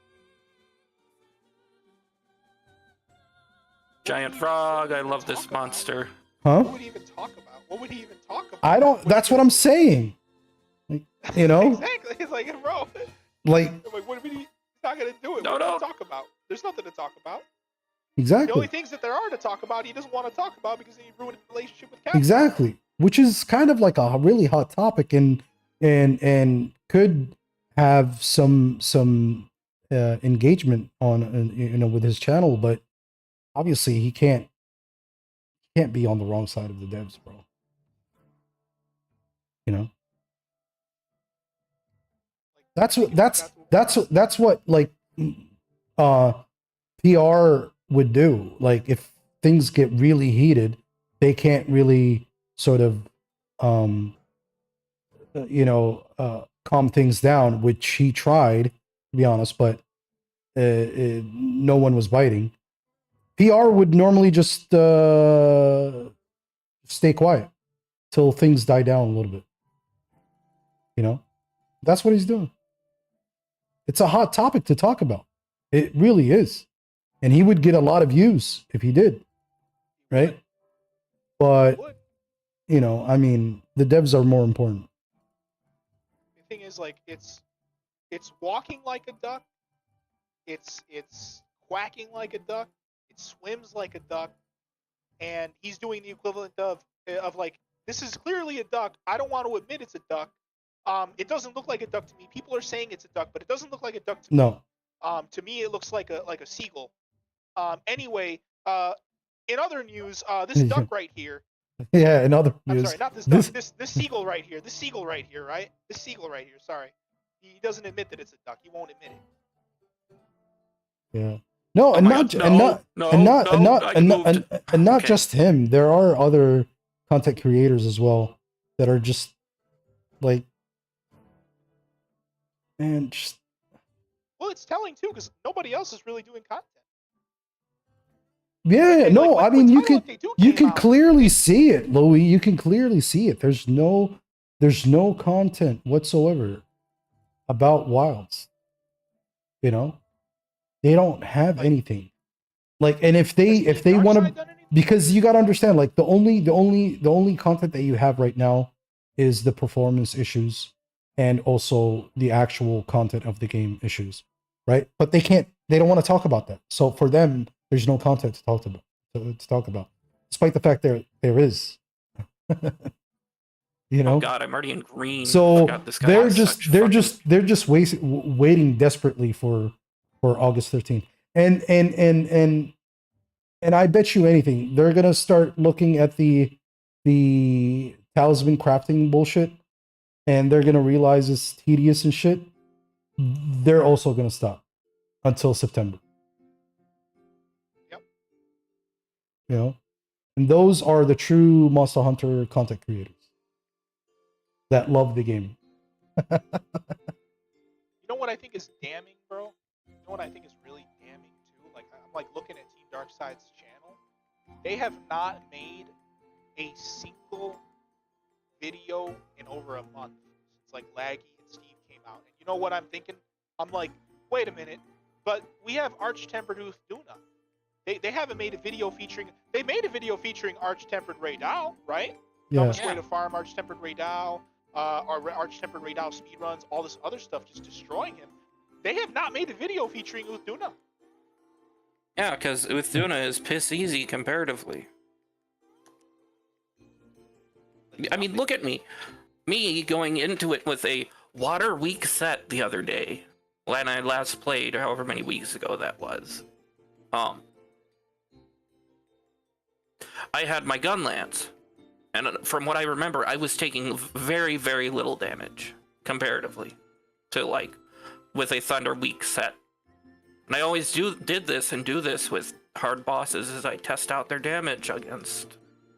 Giant Frog, I love this monster.
Huh?
What would he even talk about? What would he even talk about?
I don't. That's what I'm saying. Like, you know,
Exactly. It's like, bro.
like
I'm like, what would he? He's not gonna do it.
No,
What
no.
to talk about? There's nothing to talk about. The
exactly.
only things that there are to talk about, he doesn't want to talk about because he ruined his relationship with Capcom.
Exactly, which is kind of like a really hot topic and could have some engagement on you know, with his channel, but obviously he can't be on the wrong side of the devs, bro. You know,
Like,
that's what like PR would do. Like if things get really heated, they can't really sort of you know, calm things down, which he tried, to be honest, but no one was biting. PR would normally just stay quiet till things die down a little bit. You know, that's what he's doing. It's a hot topic to talk about. It really is. And he would get a lot of views if he did, right? But,
Would.
you know, I mean, the devs are more important.
The thing is, like, it's walking like a duck. It's quacking like a duck. It swims like a duck, and he's doing the equivalent of like, this is clearly a duck. I don't want to admit it's a duck. It doesn't look like a duck to me. People are saying it's a duck, but it doesn't look like a duck to me.
No.
To me, it looks like a seagull. Anyway, in other news, this duck right here.
Yeah, in other
I'm
news,
sorry, not this
this-
duck. This seagull right here. This seagull right here, right? This seagull right here. Sorry, he doesn't admit that it's a duck. He won't admit it.
yeah. No,
Oh
and
my
not
God,
and
no,
not
no,
and not and
no,
not
I
and not,
moved.
and not
Okay.
just him. There are other content creators as well that are just like, man, just
Well, it's telling too, because nobody else is really doing content.
yeah.
Like,
No,
when
I mean you
Title
can
Update 2
you
came
can
out,
clearly see it, Louis. You can clearly see it. There's no content whatsoever about Wilds. You know, they don't have
Like,
anything. Like, and if they
has
want
Darkseid
to,
done anything?
because you got to understand, like the only content that you have right now is the performance issues and also the actual content of the game issues, right? But they don't want to talk about that. So for them, there's no content to talk about. Despite the fact there is, you know.
Oh God, I'm already in green.
So
Forgot this guy
they're
has
just
such
they're
fucking-
just they're just waiting desperately for August 13th. And I bet you anything, they're gonna start looking at the talisman crafting bullshit, and they're gonna realize it's tedious and shit. They're also gonna stop until September.
Yep.
You know, and those are the true Monster Hunter content creators that love the game.
You know what I think is damning, bro? You know what I think is really damning too? Like I'm like looking at Team Darkseid's channel. They have not made a single video in over a month since like Laggy and Steve came out. And you know what I'm thinking? I'm like, wait a minute, but we have Arch-Tempered Uthuna. They haven't made a video featuring. They made a video featuring Arch-Tempered Raydao, right?
Yeah.
Dumbest way to farm Arch-Tempered Raydao. Or Arch-Tempered Raydao speedruns, all this other stuff, just destroying him. They have not made a video featuring Uthuna.
Yeah, because Uthuna is piss easy comparatively. I mean, look at me. Me going into it with a water weak set the other day when I last played, however many weeks ago that was. I had my gun lance, and from what I remember, I was taking very, very little damage comparatively to like with a thunder weak set. And I always did this with hard bosses as I test out their damage against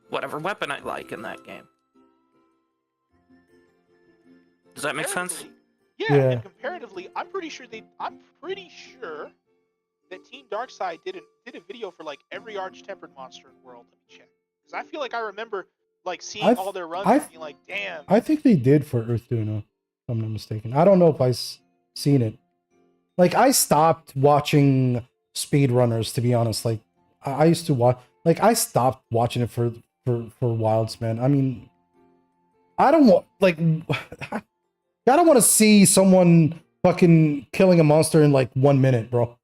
whatever weapon I like in that game. Does that make sense?
Yeah,
Yeah.
and comparatively, I'm pretty sure that Team Darkseid did a video for like every Arch-Tempered monster in the world. Let me check, because I feel like I remember like seeing
I've-
all their runs
I've-
and being like, damn.
I think they did for Earthduna, if I'm not mistaken. I don't know if I've seen it. Like, I stopped watching speedrunners, to be honest. Like, I used to watch. Like, I stopped watching it for Wilds, man. I mean, I don't want like. I don't want to see someone fucking killing a monster in like 1 minute, bro.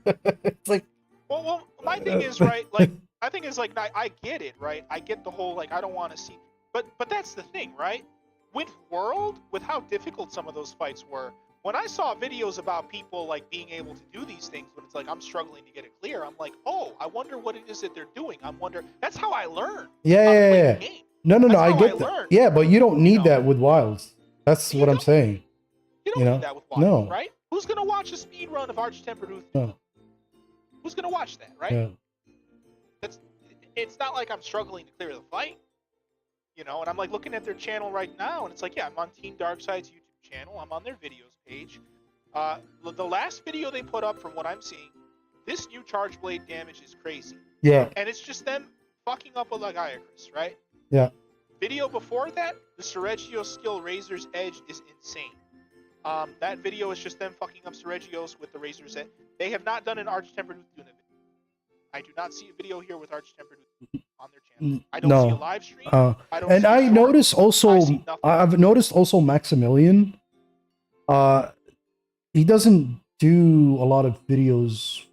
It's like,
Well, my thing is right. Like, I think it's like I get it, right? I get the whole like I don't want to see, but that's the thing, right? With World, with how difficult some of those fights were, when I saw videos about people like being able to do these things, when it's like I'm struggling to get it clear, I'm like, oh, I wonder what it is that they're doing. That's how I learn.
yeah,
how to
yeah,
play
yeah.
the game.
No,
That's
I
how
get
I
that.
learned,
Yeah, but you don't need
know.
that with Wilds. That's
You
what I'm
don't.
saying.
You don't
You know?
need that with Wild,
No.
right? Who's gonna watch a speed run of Arch-Tempered Uthuna?
No.
Who's gonna watch that, right?
Yeah.
It's not like I'm struggling to clear the fight, you know. And I'm like looking at their channel right now, and it's like, yeah, I'm on Team Darkseid's YouTube channel. I'm on their videos page. The last video they put up, from what I'm seeing, this new charge blade damage is crazy,
Yeah.
and it's just them fucking up a Lagiacrus, right?
Yeah.
Video before that, the Sergio skill Razor's Edge is insane. That video is just them fucking up Sergio's with the Razor's Edge. They have not done an Arch-Tempered Uthuna video. I do not see a video here with Arch-Tempered Uthuna on their channel. I don't see a
No.
live stream.
Uh,
I don't
and
see a
I
short.
notice also,
I see nothing.
I've noticed also Maximilian. He doesn't do a lot of videos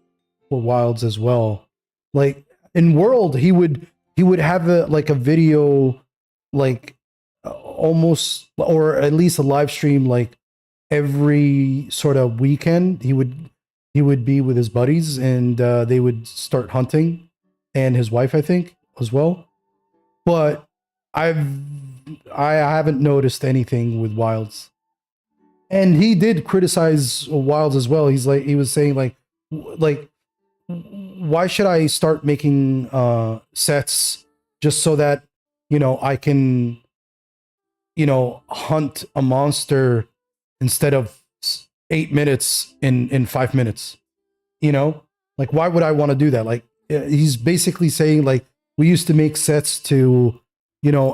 for Wilds as well. Like in World, he would have a video like almost, or at least a live stream like every sort of weekend. He would he would be with his buddies, and they would start hunting, and his wife, I think, as well. But I haven't noticed anything with Wilds. And he did criticize Wilds as well. He was saying why should I start making sets just so that I can hunt a monster instead of 8 minutes in 5 minutes? Like, why would I want to do that? Like, he's basically saying, like, we used to make sets to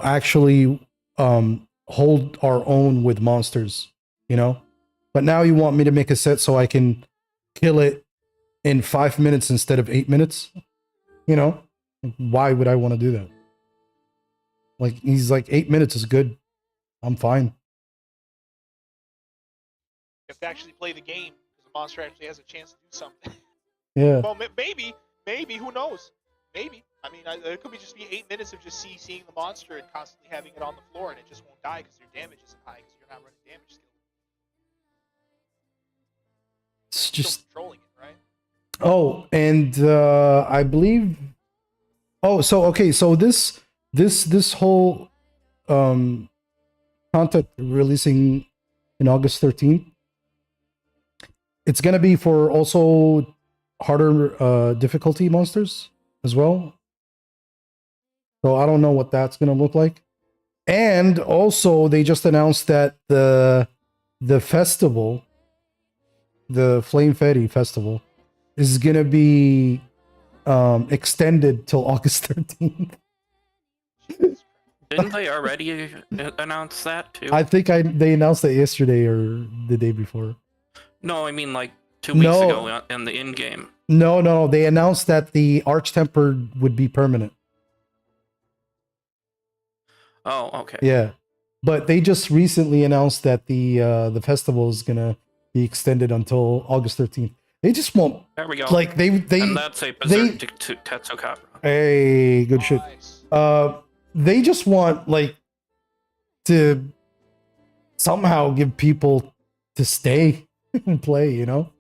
actually hold our own with monsters, but now you want me to make a set so I can kill it in 5 minutes instead of 8 minutes. Why would I want to do that? Like, he's like, 8 minutes is good, I'm fine.
You have to actually play the game because the monster actually has a chance to do something.
Yeah.
Well, maybe, who knows? Maybe. I mean, it could be just be 8 minutes of just seeing the monster and constantly having it on the floor, and it just won't die because your damage isn't high because you're not running damage skill.
It's
Still
just
controlling it, right?
Oh, and I believe. Oh, so okay, so this whole content releasing in August 13th. It's gonna be for also harder difficulty monsters as well. So I don't know what that's gonna look like. And also, they just announced that the festival, the Flame Fairy Festival, is gonna be extended till August 13th.
Didn't they already announce that too?
I think they announced that yesterday or the day before.
No, I mean like 2 weeks
No.
ago in the in-game.
No, they announced that the Arch-Tempered would be permanent.
Oh, okay.
Yeah, but they just recently announced that the festival is gonna be extended until August 13th. They just won't,
There we go.
like, they
and that's a Berserk to Tetsukabra.
hey, good shit.
Nice.
They just want, like, to somehow give people to stay and play, you know?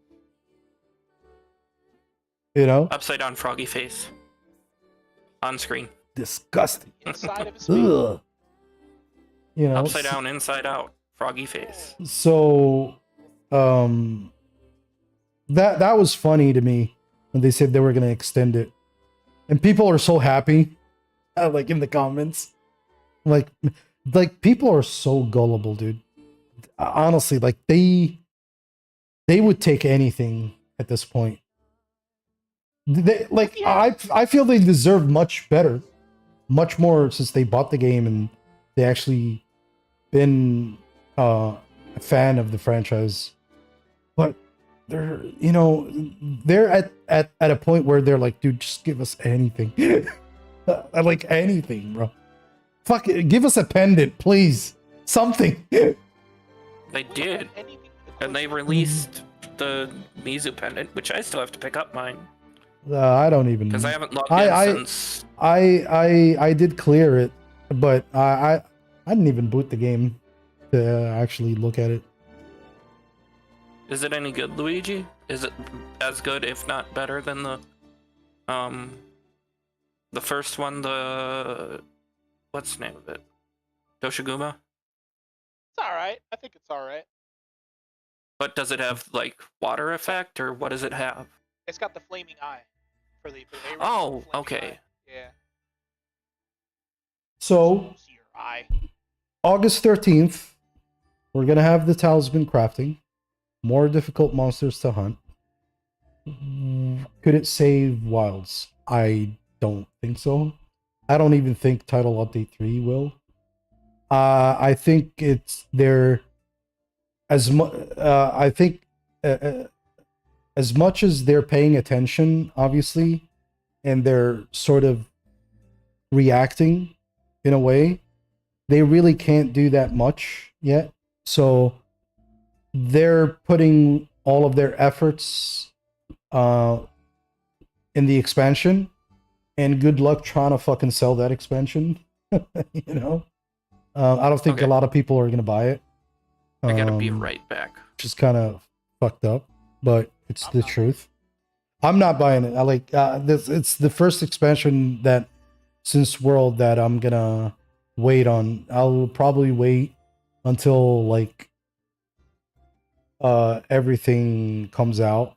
Upside down froggy face. On screen.
Disgusting.
Inside of his face.
Ugh.
Upside down, inside out. Froggy face.
So, that was funny to me when they said they were gonna extend it, and people are so happy, like in the comments, like people are so gullible, dude. Honestly, like they would take anything at this point. They like I feel they deserve much better, much more since they bought the game and they actually been a fan of the franchise. But they're they're at a point where they're like, dude, just give us anything. Like anything, bro. Fuck it, give us a pendant, please. Something.
They did.
Anything
And they released the Mizu pendant, which I still have to pick up mine.
I don't even.
Because I haven't logged in since.
I did clear it, but I didn't even boot the game to actually look at it.
Is it any good, Luigi? Is it as good, if not better, than the first one? What's the name of it? Doshiguma?
It's all right. I think it's all right.
But does it have like water effect, or what does it have?
It's got the flaming eye for the A-rank,
Oh,
flaming
okay.
eye. Yeah.
So
See your eye.
August 13th, we're gonna have the talisman crafting, more difficult monsters to hunt. Could it save Wilds? I don't think so. I don't even think Title Update 3 will. I think it's there as much. I think as much as they're paying attention, obviously, and they're sort of reacting in a way, they really can't do that much yet. So they're putting all of their efforts in the expansion, and good luck trying to fucking sell that expansion. You know, I don't think
Okay.
a lot of people are gonna buy it.
I gotta be right back.
Which is kind of fucked up, but It's
I'm
the
not.
truth. I'm not buying it. I like this. It's the first expansion that since World that I'm gonna wait on. I'll probably wait until like everything comes out,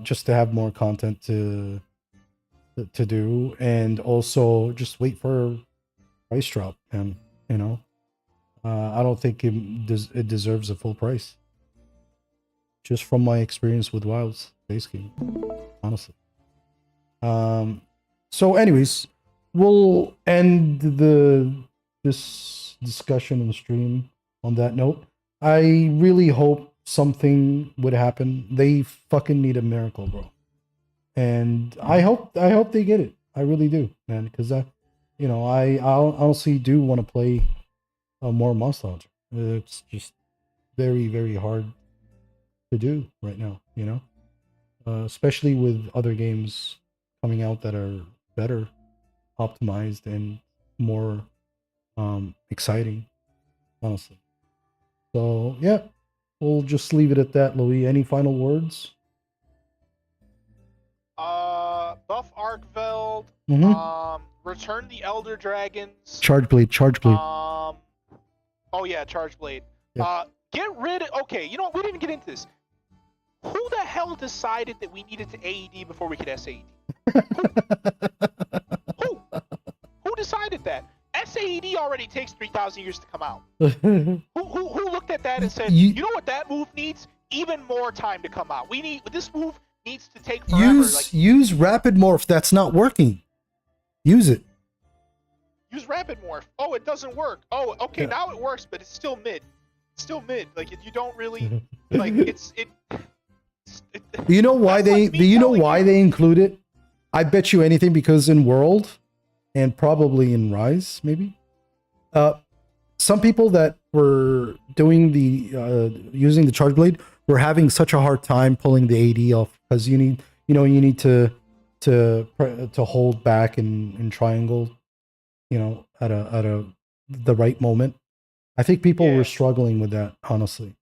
just to have more content to do, and also just wait for price drop. And you know, I don't think it deserves a full price. Just from my experience with Wilds base game, honestly. So anyways, we'll end this discussion and stream on that note. I really hope something would happen. They fucking need a miracle, bro. And I hope they get it. I really do, man, because I honestly do want to play more Monster Hunter. It's just very, very hard to do right now, you know? Especially with other games coming out that are better optimized and more exciting, honestly. So yeah, we'll just leave it at that. Louis, any final words?
Buff Arkveld.
Mm-hmm.
Return the Elder Dragons.
Charge blade.
Oh yeah, Charge Blade.
Yeah.
Get rid of. Okay, you know what? We didn't even get into this. Who the hell decided that we needed to AED before we could SAED? Who? Who decided that? SAED already takes 3,000 years to come out. Who looked at that and said, you know what that move needs? Even more time to come out. This move needs to take forever.
Use rapid morph. That's not working. Use it.
Use rapid morph. Oh, it doesn't work. Oh, okay,
Yeah.
now it works, but it's still mid. It's still mid. Like you don't really like it.
Do you know why they include it? I bet you anything, because in World and probably in Rise, maybe. Some people that were doing the using the Charge Blade were having such a hard time pulling the AD off, because you need to hold back in triangle, at the right moment. I think people were struggling with that, honestly.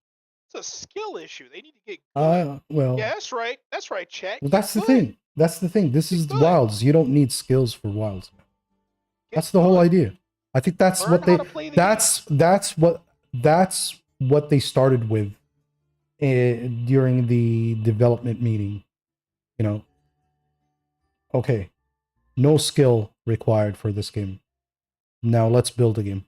It's a skill issue. They need to get good.
Well,
Yeah, that's right. That's right, Chet.
well, that's the thing. That's the thing. This is
good.
Wilds. You don't need skills for Wilds.
Get
That's the whole
good.
idea. I think that's
Learn
what
how
they
to play the
that's what they started with during the development meeting. Okay, no skill required for this game. Now let's build a game.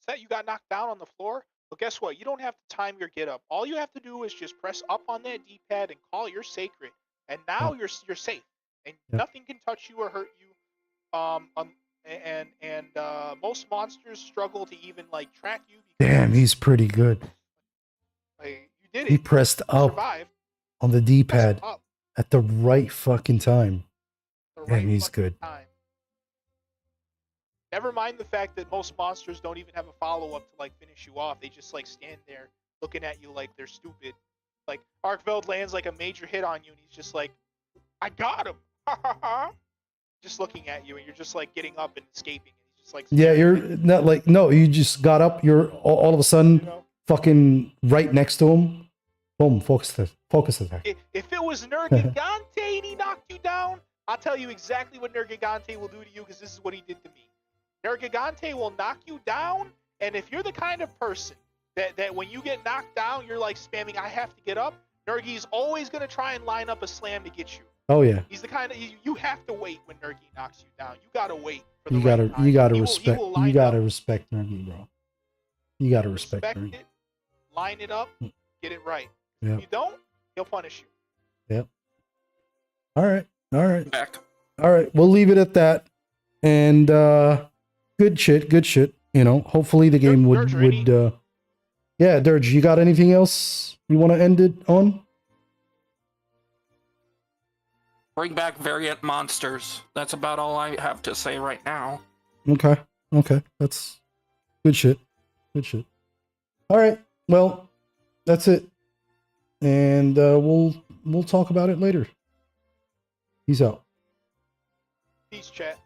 Set, you got knocked down on the floor. But guess what? You don't have to time your get up. All you have to do is just press up on that D-pad and call your sacred, and now you're safe, and nothing can touch you or hurt you. Most monsters struggle to even like track you.
Damn, he's pretty good.
Like, you did it.
He pressed up
Survived.
on the D-pad
Up.
at the right fucking time.
The
Damn, he's
fucking
good.
time. Never mind the fact that most monsters don't even have a follow-up to like finish you off. They just like stand there looking at you like they're stupid. Like Arkveld lands like a major hit on you and he's just like, I got him. Just looking at you and you're just like getting up and escaping. And he's just like,
Yeah, you're not like, no, you just got up. You're all of a sudden fucking right next to him. Boom, focus attack.
If it was Nergigante and he knocked you down, I'll tell you exactly what Nergigante will do to you, because this is what he did to me. Nergigante will knock you down, and if you're the kind of person that when you get knocked down, you're like spamming, I have to get up, Nergi's always going to try and line up a slam to get you.
Oh yeah.
He's the kind of, you have to wait when Nergi knocks you down. You got to wait for the
You gotta
right time.
respect Nergi, bro. You gotta respect Nergi.
it, line it up, get it right.
Yeah.
If you don't, he'll punish you.
Yep. All right.
Back.
All right. We'll leave it at that. And good shit. Hopefully the game
Dirge,
would yeah, Dirge, you got anything else you want to end it on?
Bring back variant monsters. That's about all I have to say right now.
Okay. That's good shit. All right. Well, that's it. And we'll talk about it later. Peace out.
Peace, chat.